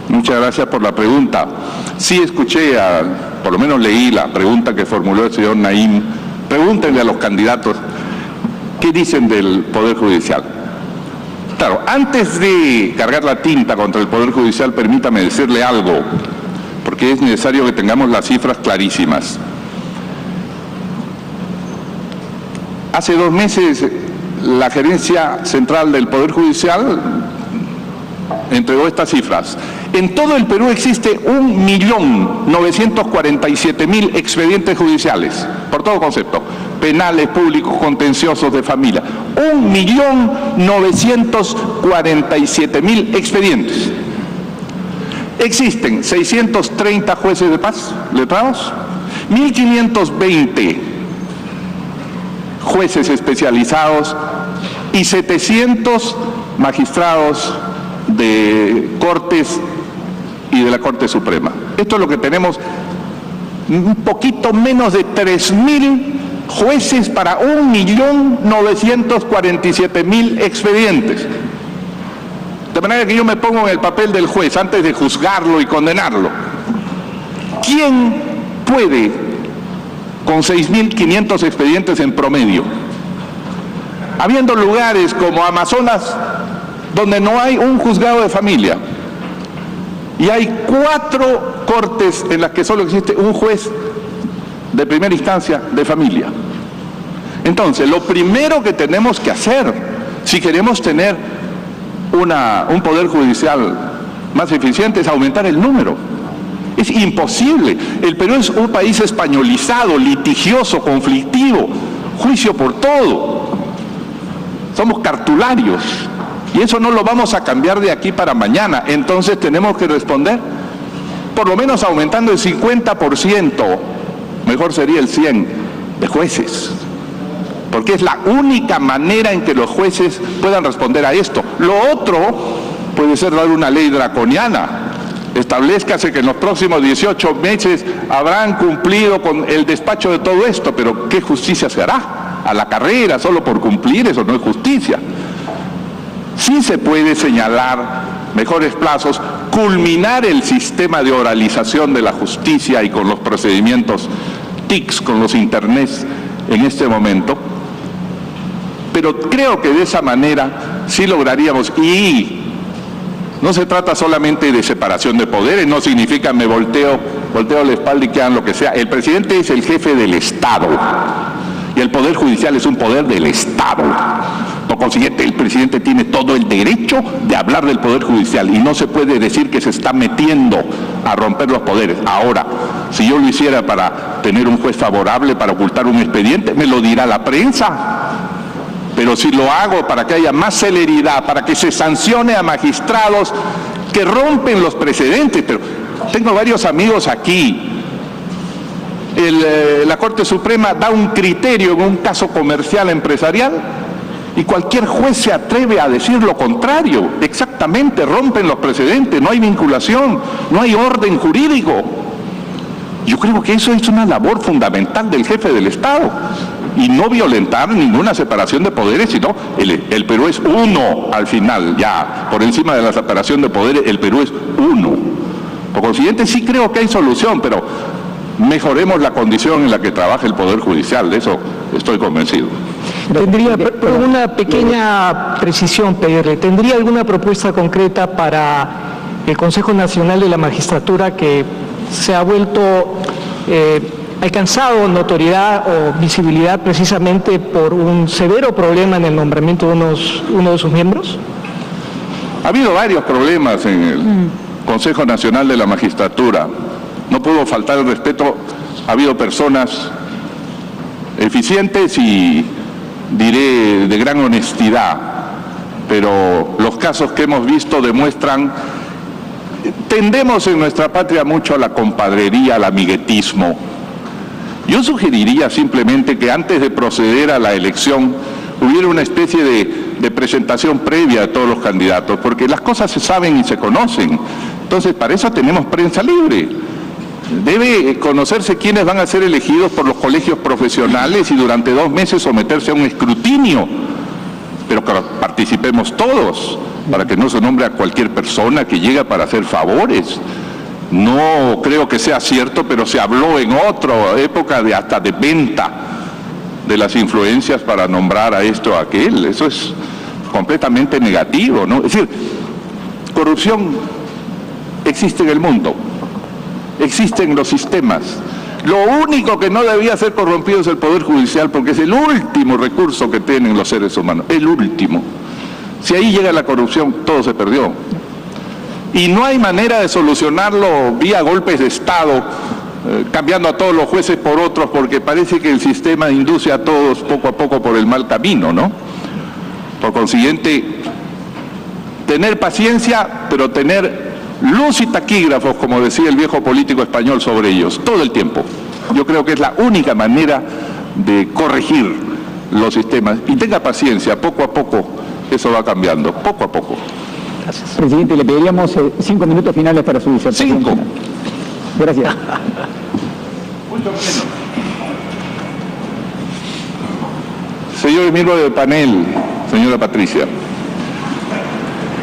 Muchas gracias por la pregunta. Sí escuché, por lo menos leí la pregunta que formuló el señor Naim. Pregúntenle a los candidatos qué dicen del Poder Judicial. Claro, antes de cargar la tinta contra el Poder Judicial, permítame decirle algo, porque es necesario que tengamos las cifras clarísimas. Hace 2 meses, la Gerencia Central del Poder Judicial entregó estas cifras. En todo el Perú existe 1.947.000 expedientes judiciales, por todo concepto, penales, públicos, contenciosos, de familia. 1.947.000 expedientes. Existen 630 jueces de paz, letrados, 1.520 jueces especializados y 700 magistrados de cortes y de la Corte Suprema. Esto es lo que tenemos, un poquito menos de 3.000 jueces para 1.947.000 expedientes. De manera que yo me pongo en el papel del juez antes de juzgarlo y condenarlo. ¿Quién puede, con 6.500 expedientes en promedio, habiendo lugares como Amazonas donde no hay un juzgado de familia y hay 4 cortes en las que solo existe un juez de primera instancia de familia? Entonces, lo primero que tenemos que hacer, si queremos tener un poder judicial más eficiente, es aumentar el número. Es imposible. El Perú es un país españolizado, litigioso, conflictivo, juicio por todo. Somos cartularios. Y eso no lo vamos a cambiar de aquí para mañana. Entonces tenemos que responder, por lo menos aumentando el 50%, mejor sería el 100%, de jueces. Porque es la única manera en que los jueces puedan responder a esto. Lo otro puede ser dar una ley draconiana. Establezcase que en los próximos 18 meses habrán cumplido con el despacho de todo esto, pero ¿qué justicia se hará? A la carrera, solo por cumplir, eso no es justicia. Sí se puede señalar mejores plazos, culminar el sistema de oralización de la justicia y con los procedimientos TICs, con los internets en este momento, pero creo que de esa manera sí lograríamos. Y no se trata solamente de separación de poderes, no significa me volteo la espalda y que hagan lo que sea. El presidente es el jefe del Estado y el Poder Judicial es un poder del Estado. Por consiguiente, el presidente tiene todo el derecho de hablar del Poder Judicial y no se puede decir que se está metiendo a romper los poderes. Ahora, si yo lo hiciera para tener un juez favorable, para ocultar un expediente, me lo dirá la prensa. Pero si lo hago para que haya más celeridad, para que se sancione a magistrados que rompen los precedentes. Pero tengo varios amigos aquí. La Corte Suprema da un criterio en un caso comercial empresarial y cualquier juez se atreve a decir lo contrario. Exactamente, rompen los precedentes, no hay vinculación, no hay orden jurídico. Yo creo que eso es una labor fundamental del jefe del Estado. Y no violentar ninguna separación de poderes, sino el Perú es uno al final, ya por encima de la separación de poderes, el Perú es uno. Por consiguiente, sí creo que hay solución, pero mejoremos la condición en la que trabaja el Poder Judicial, de eso estoy convencido. Tendría una pequeña precisión pedirle. ¿Tendría alguna propuesta concreta para el Consejo Nacional de la Magistratura, que se ha vuelto alcanzado notoriedad o visibilidad precisamente por un severo problema en el nombramiento de uno de sus miembros? Ha habido varios problemas en el Consejo Nacional de la Magistratura. No puedo faltar el respeto. Ha habido personas eficientes y diré de gran honestidad, pero los casos que hemos visto demuestran, tendemos en nuestra patria mucho a la compadrería, al amiguetismo. Yo sugeriría simplemente que antes de proceder a la elección hubiera una especie de presentación previa de todos los candidatos, porque las cosas se saben y se conocen. Entonces, para eso tenemos prensa libre. Debe conocerse quiénes van a ser elegidos por los colegios profesionales y durante 2 meses someterse a un escrutinio, pero que participemos todos, para que no se nombre a cualquier persona que llega para hacer favores. No creo que sea cierto, pero se habló en otra época hasta de venta de las influencias para nombrar a esto o a aquel. Eso es completamente negativo, ¿no? Es decir, corrupción existe en el mundo, existe en los sistemas. Lo único que no debía ser corrompido es el Poder Judicial, porque es el último recurso que tienen los seres humanos, el último. Si ahí llega la corrupción, todo se perdió. Y no hay manera de solucionarlo vía golpes de Estado, cambiando a todos los jueces por otros, porque parece que el sistema induce a todos poco a poco por el mal camino, ¿no? Por consiguiente, tener paciencia, pero tener luz y taquígrafos, como decía el viejo político español, sobre ellos, todo el tiempo. Yo creo que es la única manera de corregir los sistemas. Y tenga paciencia, poco a poco eso va cambiando, poco a poco. Gracias. Presidente, le pediríamos 5 minutos finales para su disertación. 5. Gracias. Mucho menos. señores miembros del panel, señora Patricia,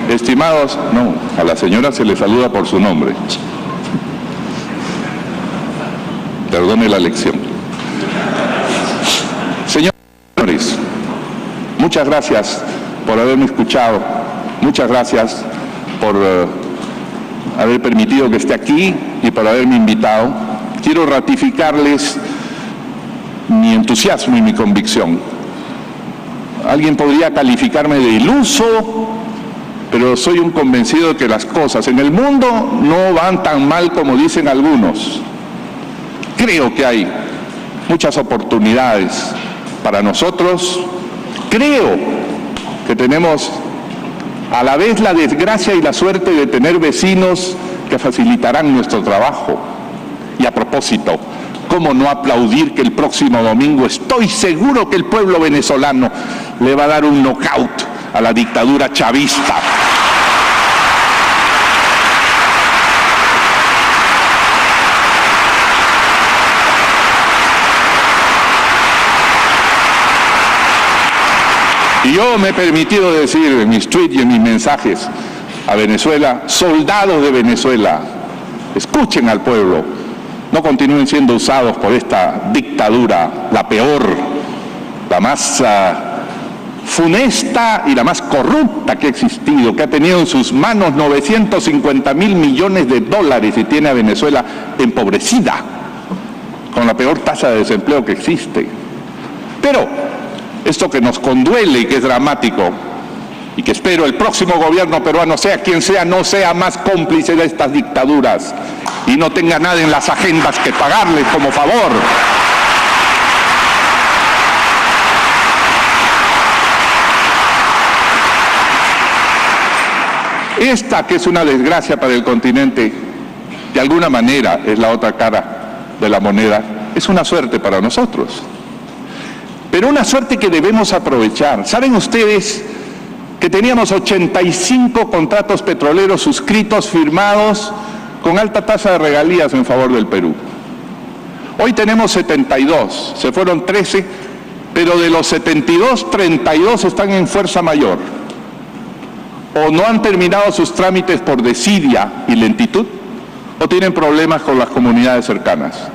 estimados, no, a la señora se le saluda por su nombre. Perdone la lección. Señores, muchas gracias por haberme escuchado, muchas gracias por haber permitido que esté aquí y por haberme invitado. Quiero ratificarles mi entusiasmo y mi convicción. Alguien podría calificarme de iluso, pero soy un convencido de que las cosas en el mundo no van tan mal como dicen algunos. Creo que hay muchas oportunidades para nosotros. Creo que tenemos a la vez la desgracia y la suerte de tener vecinos que facilitarán nuestro trabajo. Y a propósito, ¿cómo no aplaudir que el próximo domingo estoy seguro que el pueblo venezolano le va a dar un knockout a la dictadura chavista? Y yo me he permitido decir en mis tweets y en mis mensajes a Venezuela, soldados de Venezuela, escuchen al pueblo, no continúen siendo usados por esta dictadura, la peor, la más funesta y la más corrupta que ha existido, que ha tenido en sus manos 950.000 millones de dólares y tiene a Venezuela empobrecida, con la peor tasa de desempleo que existe. Pero esto que nos conduele y que es dramático, y que espero el próximo gobierno peruano, sea quien sea, no sea más cómplice de estas dictaduras y no tenga nada en las agendas que pagarles como favor. Esta, que es una desgracia para el continente, de alguna manera es la otra cara de la moneda, es una suerte para nosotros. Pero una suerte que debemos aprovechar. ¿Saben ustedes que teníamos 85 contratos petroleros suscritos, firmados, con alta tasa de regalías en favor del Perú? Hoy tenemos 72, se fueron 13, pero de los 72, 32 están en fuerza mayor. O no han terminado sus trámites por desidia y lentitud, o tienen problemas con las comunidades cercanas.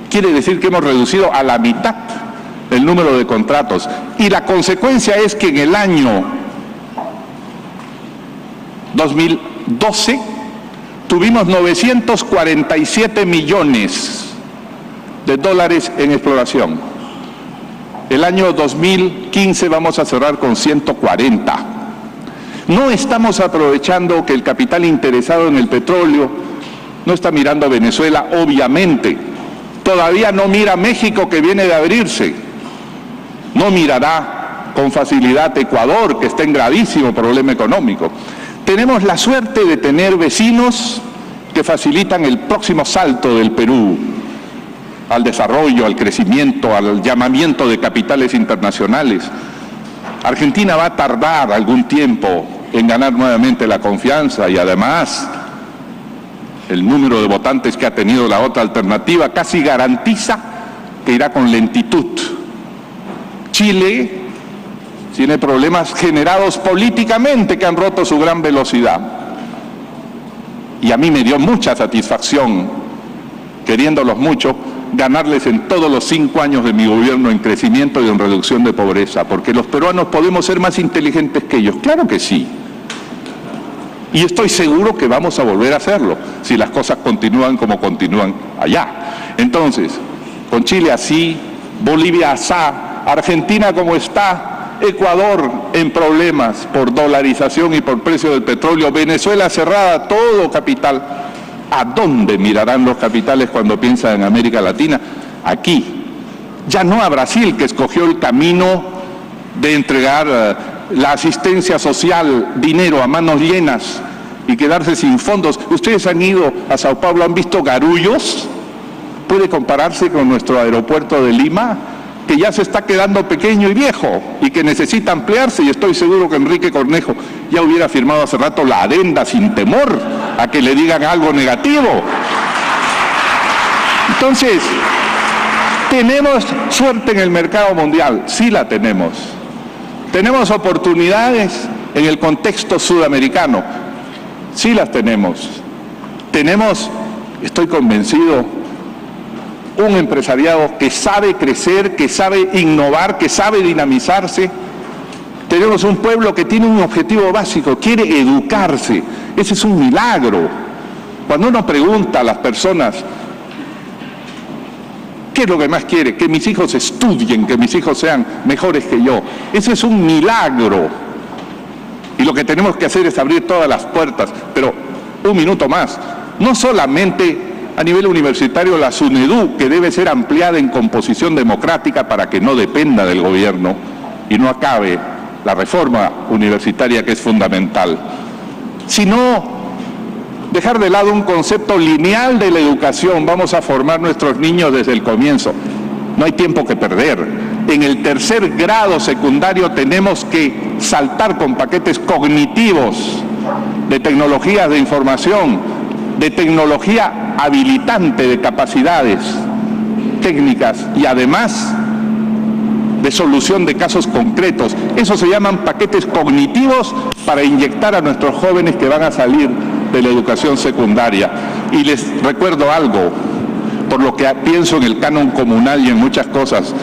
Quiere decir que hemos reducido a la mitad el número de contratos, y la consecuencia es que en el año 2012 tuvimos 947 millones de dólares en exploración. El año 2015 vamos a cerrar con 140. No estamos aprovechando que el capital interesado en el petróleo no está mirando a Venezuela, obviamente. Todavía no mira a México, que viene de abrirse. No mirará con facilidad Ecuador, que está en gravísimo problema económico. Tenemos la suerte de tener vecinos que facilitan el próximo salto del Perú al desarrollo, al crecimiento, al llamamiento de capitales internacionales. Argentina va a tardar algún tiempo en ganar nuevamente la confianza, y además el número de votantes que ha tenido la otra alternativa casi garantiza que irá con lentitud. Chile tiene problemas generados políticamente que han roto su gran velocidad. Y a mí me dio mucha satisfacción, queriéndolos mucho, ganarles en todos los 5 años de mi gobierno en crecimiento y en reducción de pobreza, porque los peruanos podemos ser más inteligentes que ellos, claro que sí. Y estoy seguro que vamos a volver a hacerlo, si las cosas continúan como continúan allá. Entonces, con Chile así, Bolivia asá, Argentina como está, Ecuador en problemas por dolarización y por precio del petróleo, Venezuela cerrada, todo capital. ¿A dónde mirarán los capitales cuando piensan en América Latina? Aquí. Ya no a Brasil, que escogió el camino de entregar la asistencia social, dinero a manos llenas y quedarse sin fondos. Ustedes han ido a Sao Paulo, ¿han visto garullos? ¿Puede compararse con nuestro aeropuerto de Lima, que ya se está quedando pequeño y viejo y que necesita ampliarse? Y estoy seguro que Enrique Cornejo ya hubiera firmado hace rato la adenda sin temor a que le digan algo negativo. Entonces, ¿Tenemos suerte en el mercado mundial? Sí la tenemos. ¿Tenemos oportunidades en el contexto sudamericano? Sí las tenemos. Tenemos, estoy convencido, un empresariado que sabe crecer, que sabe innovar, que sabe dinamizarse. Tenemos un pueblo que tiene un objetivo básico, quiere educarse. Ese es un milagro. Cuando uno pregunta a las personas, ¿qué es lo que más quiere? Que mis hijos estudien, que mis hijos sean mejores que yo. Eso es un milagro. Y lo que tenemos que hacer es abrir todas las puertas. Pero un minuto más. No solamente a nivel universitario la SUNEDU, que debe ser ampliada en composición democrática para que no dependa del gobierno y no acabe la reforma universitaria, que es fundamental, sino dejar de lado un concepto lineal de la educación. Vamos a formar nuestros niños desde el comienzo. No hay tiempo que perder. En el tercer grado secundario tenemos que saltar con paquetes cognitivos de tecnologías de información, de tecnología habilitante de capacidades técnicas y además de solución de casos concretos. Eso se llaman paquetes cognitivos para inyectar a nuestros jóvenes que van a salir de la educación secundaria. Y les recuerdo algo, por lo que pienso en el canon comunal y en muchas cosas.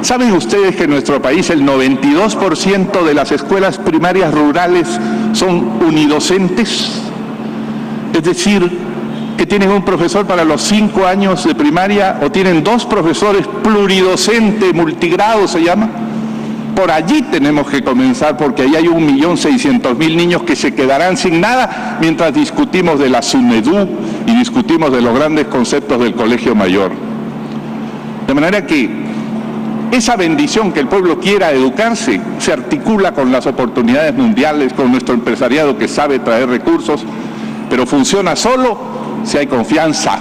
¿Saben ustedes que en nuestro país el 92% de las escuelas primarias rurales son unidocentes? Es decir, que tienen un profesor para los 5 años de primaria o tienen 2 profesores pluridocente, multigrado se llama. Por allí tenemos que comenzar, porque ahí hay 1.600.000 niños que se quedarán sin nada mientras discutimos de la SUNEDU y discutimos de los grandes conceptos del colegio mayor. De manera que esa bendición que el pueblo quiera educarse se articula con las oportunidades mundiales, con nuestro empresariado que sabe traer recursos, pero funciona solo si hay confianza,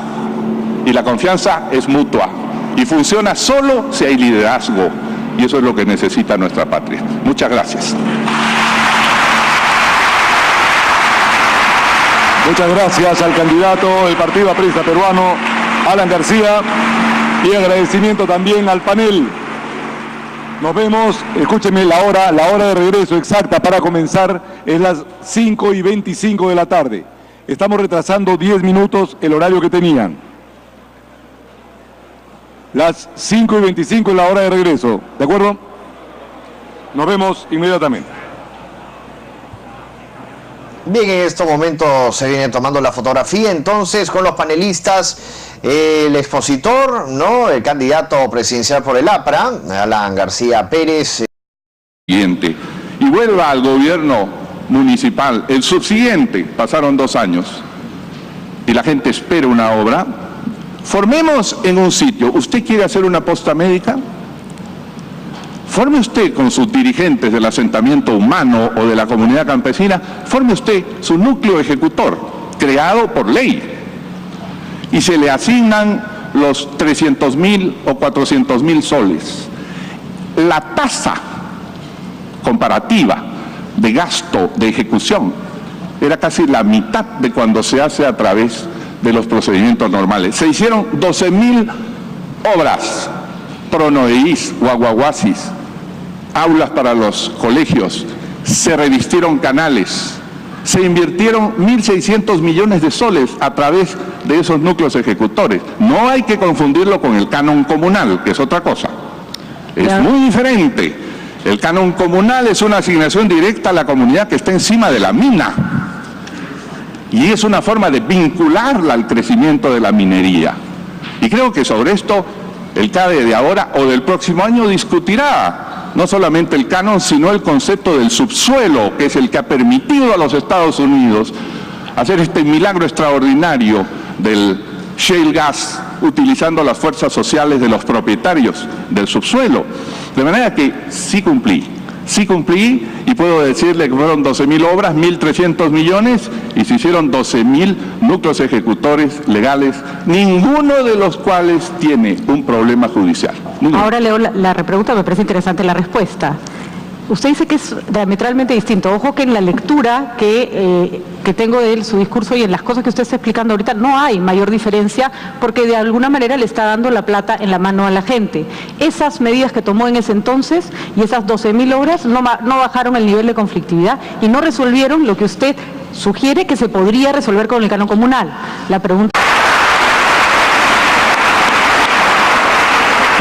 y la confianza es mutua, y funciona solo si hay liderazgo, y eso es lo que necesita nuestra patria. Muchas gracias. Muchas gracias al candidato del Partido Aprista Peruano, Alan García, y agradecimiento también al panel. Nos vemos, escúchenme la hora de regreso exacta para comenzar es las 5:25 de la tarde. Estamos retrasando 10 minutos el horario que tenían. Las 5:25 es la hora de regreso, ¿de acuerdo? Nos vemos inmediatamente. Bien, en estos momentos se viene tomando la fotografía entonces con los panelistas, el expositor, ¿no? El candidato presidencial por el APRA, Alan García Pérez. Y vuelva al gobierno municipal, el subsiguiente, pasaron 2 años y la gente espera una obra. Formemos en un sitio. ¿Usted quiere hacer una posta médica? Forme usted con sus dirigentes del asentamiento humano o de la comunidad campesina, forme usted su núcleo ejecutor, creado por ley, y se le asignan los 300.000 o 400.000 soles. La tasa comparativa de gasto de ejecución era casi la mitad de cuando se hace a través de los procedimientos normales. Se hicieron 12.000 obras, pronoeís, guaguaguasis, aulas para los colegios, se revistieron canales, se invirtieron 1.600 millones de soles a través de esos núcleos ejecutores. No hay que confundirlo con el canon comunal, que es otra cosa. Es muy diferente. El canon comunal es una asignación directa a la comunidad que está encima de la mina. Y es una forma de vincularla al crecimiento de la minería. Y creo que sobre esto el CADE de ahora o del próximo año discutirá no solamente el canon, sino el concepto del subsuelo, que es el que ha permitido a los Estados Unidos hacer este milagro extraordinario del shale gas, utilizando las fuerzas sociales de los propietarios del subsuelo. De manera que sí cumplí y puedo decirle que fueron 12.000 obras, 1.300 millones y se hicieron 12.000 núcleos ejecutores legales, ninguno de los cuales tiene un problema judicial. Ninguno. Ahora leo la pregunta, me parece interesante la respuesta. Usted dice que es diametralmente distinto. Ojo que en la lectura que tengo de él, su discurso y en las cosas que usted está explicando ahorita, no hay mayor diferencia porque de alguna manera le está dando la plata en la mano a la gente. Esas medidas que tomó en ese entonces y esas 12.000 obras no bajaron el nivel de conflictividad y no resolvieron lo que usted sugiere que se podría resolver con el canon comunal. La pregunta...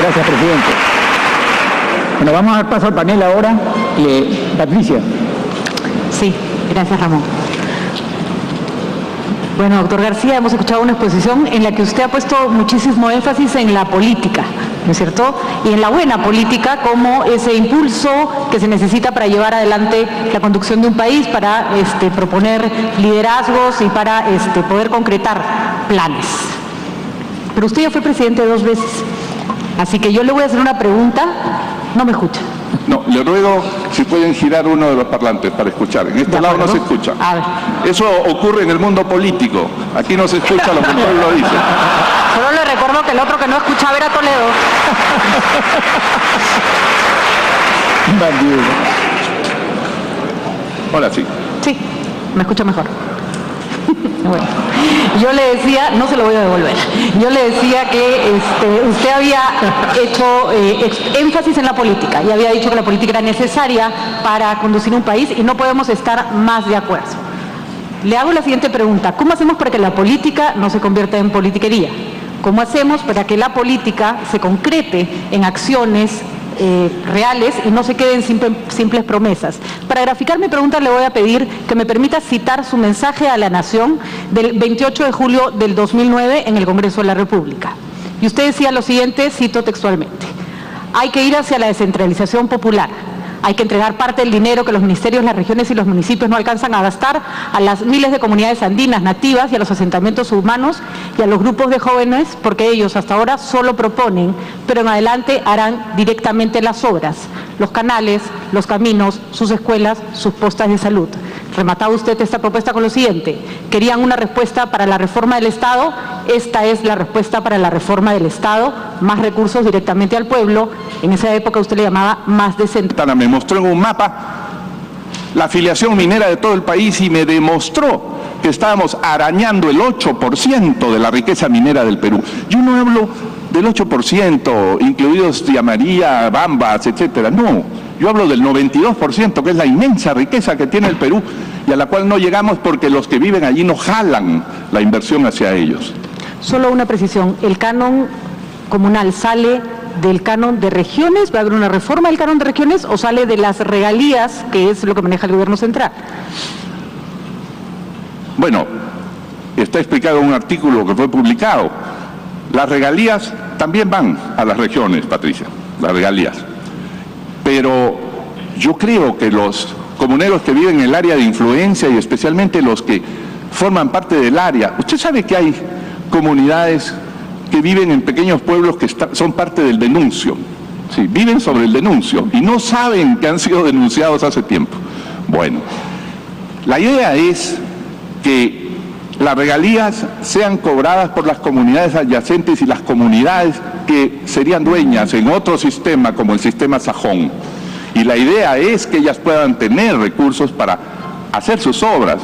Gracias, presidente. Bueno, vamos a dar paso al panel ahora. Patricia. Sí, gracias, Ramón. Bueno, doctor García, hemos escuchado una exposición en la que usted ha puesto muchísimo énfasis en la política, ¿no es cierto? Y en la buena política como ese impulso que se necesita para llevar adelante la conducción de un país, para proponer liderazgos y para poder concretar planes. Pero usted ya fue presidente 2 veces, así que yo le voy a hacer una pregunta. No me escucha. No, le ruego si pueden girar uno de los parlantes para escuchar. En este lado no se escucha. A ver. Eso ocurre en el mundo político. Aquí no se escucha lo que el pueblo dice. Solo le recuerdo que el otro que no escuchaba era Toledo. Bandido. Ahora sí. Sí, me escucha mejor. Bueno, yo le decía, no se lo voy a devolver, yo le decía que usted había hecho énfasis en la política y había dicho que la política era necesaria para conducir un país y no podemos estar más de acuerdo. Le hago la siguiente pregunta: ¿cómo hacemos para que la política no se convierta en politiquería? ¿Cómo hacemos para que la política se concrete en acciones reales y no se queden simples promesas? Para graficar mi pregunta le voy a pedir que me permita citar su mensaje a la Nación del 28 de julio del 2009 en el Congreso de la República. Y usted decía lo siguiente, cito textualmente: hay que ir hacia la descentralización popular. Hay que entregar parte del dinero que los ministerios, las regiones y los municipios no alcanzan a gastar a las miles de comunidades andinas nativas y a los asentamientos humanos y a los grupos de jóvenes, porque ellos hasta ahora solo proponen, pero en adelante harán directamente las obras, los canales, los caminos, sus escuelas, sus postas de salud. Remataba usted esta propuesta con lo siguiente: querían una respuesta para la reforma del Estado, esta es la respuesta para la reforma del Estado, más recursos directamente al pueblo. En esa época usted le llamaba más descentralización. Me mostró en un mapa la afiliación minera de todo el país y me demostró que estábamos arañando el 8% de la riqueza minera del Perú. Yo no hablo del 8%, incluidos Tía María, Bambas, etcétera. No, yo hablo del 92%, que es la inmensa riqueza que tiene el Perú y a la cual no llegamos porque los que viven allí no jalan la inversión hacia ellos. Solo una precisión: el canon comunal sale del canon de regiones, ¿va a haber una reforma del canon de regiones o sale de las regalías, que es lo que maneja el gobierno central? Bueno, está explicado en un artículo que fue publicado. Las regalías también van a las regiones, Patricia, las regalías. Pero yo creo que los comuneros que viven en el área de influencia y especialmente los que forman parte del área, usted sabe que hay comunidades que viven en pequeños pueblos que son parte del denuncio, sí, viven sobre el denuncio y no saben que han sido denunciados hace tiempo. Bueno, la idea es que las regalías sean cobradas por las comunidades adyacentes y las comunidades que serían dueñas en otro sistema como el sistema sajón. Y la idea es que ellas puedan tener recursos para hacer sus obras.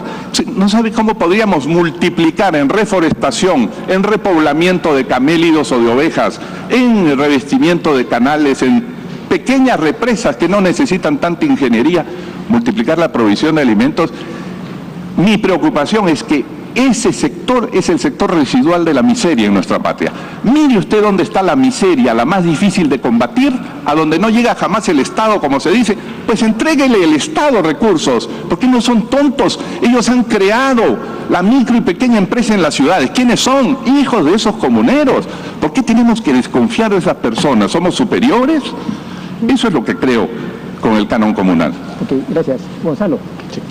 No sabe cómo podríamos multiplicar en reforestación, en repoblamiento de camélidos o de ovejas, en revestimiento de canales, en pequeñas represas que no necesitan tanta ingeniería, multiplicar la provisión de alimentos. Mi preocupación es que ese sector es el sector residual de la miseria en nuestra patria. Mire usted dónde está la miseria, la más difícil de combatir, a donde no llega jamás el Estado, como se dice. Pues entréguele el Estado recursos, porque no son tontos. Ellos han creado la micro y pequeña empresa en las ciudades. ¿Quiénes son? Hijos de esos comuneros. ¿Por qué tenemos que desconfiar de esas personas? ¿Somos superiores? Eso es lo que creo con el canon comunal. Ok, gracias. Gonzalo. Sí.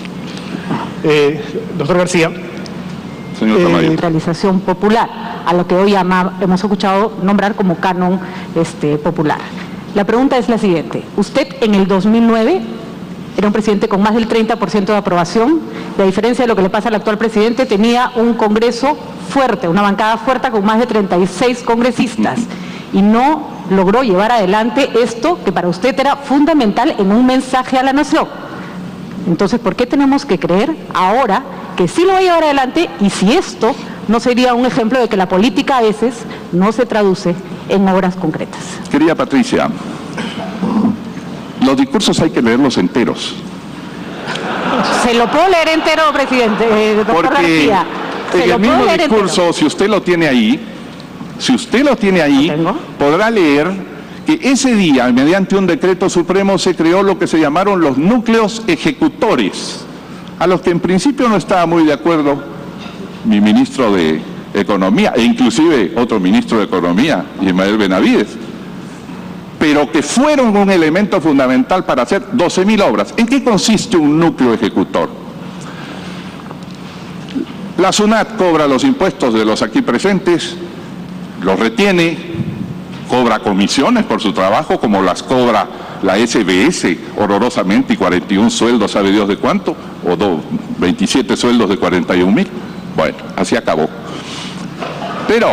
Doctor García. Señor Tamayo. Centralización popular, a lo que hoy hemos escuchado nombrar como canon popular. La pregunta es la siguiente: usted en el 2009 era un presidente con más del 30% de aprobación, y a diferencia de lo que le pasa al actual presidente, tenía un Congreso fuerte, una bancada fuerte con más de 36 congresistas, y no logró llevar adelante esto que para usted era fundamental en un mensaje a la nación. Entonces, ¿por qué tenemos que creer ahora que sí lo va a llevar adelante y si esto no sería un ejemplo de que la política a veces no se traduce en obras concretas? Querida Patricia, los discursos hay que leerlos enteros. Se lo puedo leer entero, presidente, doctor Porque García. en el mismo discurso, si usted lo tiene ahí, podrá leer que ese día, mediante un decreto supremo, se creó lo que se llamaron los núcleos ejecutores, a los que en principio no estaba muy de acuerdo mi ministro de Economía, e inclusive otro ministro de Economía, Ismael Benavides, pero que fueron un elemento fundamental para hacer 12.000 obras. ¿En qué consiste un núcleo ejecutor? La SUNAT cobra los impuestos de los aquí presentes, los retiene, cobra comisiones por su trabajo, como las cobra la SBS, horrorosamente, y 41 sueldos, ¿sabe Dios de cuánto? O 27 sueldos de 41.000. Bueno, así acabó. Pero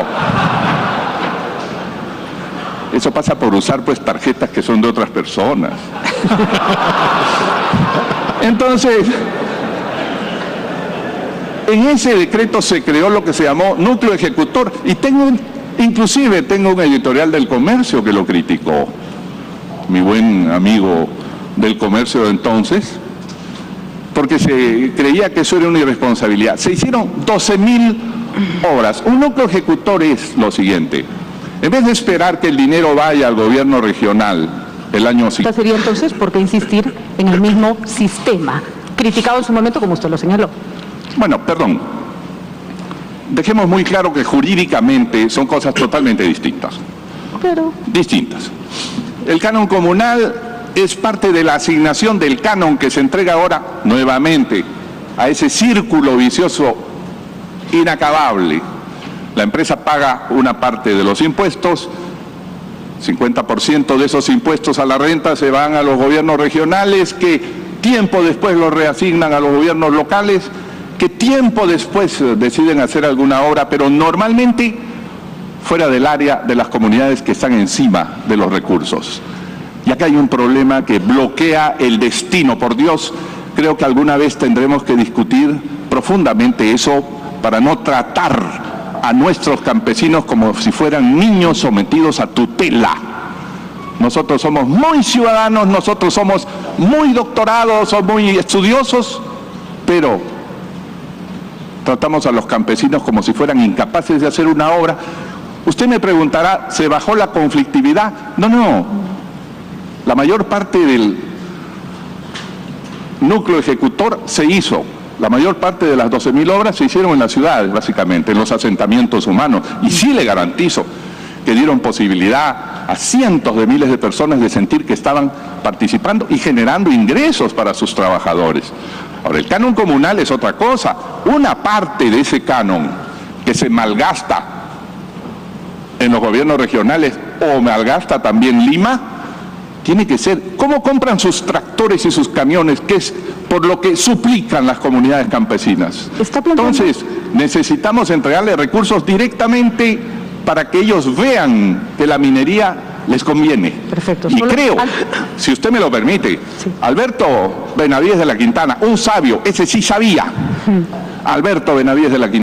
eso pasa por usar pues tarjetas que son de otras personas. Entonces, en ese decreto se creó lo que se llamó núcleo ejecutor, y inclusive tengo un editorial del Comercio que lo criticó, mi buen amigo del Comercio de entonces, porque se creía que eso era una irresponsabilidad. Se hicieron 12.000 obras. Un núcleo ejecutor es lo siguiente: en vez de esperar que el dinero vaya al gobierno regional el año siguiente. Sería entonces, ¿por qué insistir en el mismo sistema, criticado en su momento como usted lo señaló? Bueno, perdón. Dejemos muy claro que jurídicamente son cosas totalmente distintas. Distintas. El canon comunal es parte de la asignación del canon que se entrega ahora nuevamente a ese círculo vicioso inacabable. La empresa paga una parte de los impuestos, 50% de esos impuestos a la renta se van a los gobiernos regionales, que tiempo después los reasignan a los gobiernos locales, que tiempo después deciden hacer alguna obra, pero normalmente fuera del área de las comunidades que están encima de los recursos. Y acá hay un problema que bloquea el destino. Por Dios, creo que alguna vez tendremos que discutir profundamente eso para no tratar a nuestros campesinos como si fueran niños sometidos a tutela. Nosotros somos muy ciudadanos, nosotros somos muy doctorados o muy estudiosos, pero tratamos a los campesinos como si fueran incapaces de hacer una obra. Usted me preguntará, ¿se bajó la conflictividad? No. La mayor parte del núcleo ejecutor se hizo. La mayor parte de las 12.000 obras se hicieron en las ciudades, básicamente, en los asentamientos humanos. Y sí le garantizo que dieron posibilidad a cientos de miles de personas de sentir que estaban participando y generando ingresos para sus trabajadores. Ahora, el canon comunal es otra cosa. Una parte de ese canon que se malgasta en los gobiernos regionales o malgasta también Lima, tiene que ser cómo compran sus tractores y sus camiones, que es por lo que suplican las comunidades campesinas. Entonces, necesitamos entregarle recursos directamente para que ellos vean que la minería les conviene. Perfecto. Y creo, si usted me lo permite, sí. Alberto Benavides de la Quintana, un sabio, ese sí sabía. Alberto Benavides de la Quintana.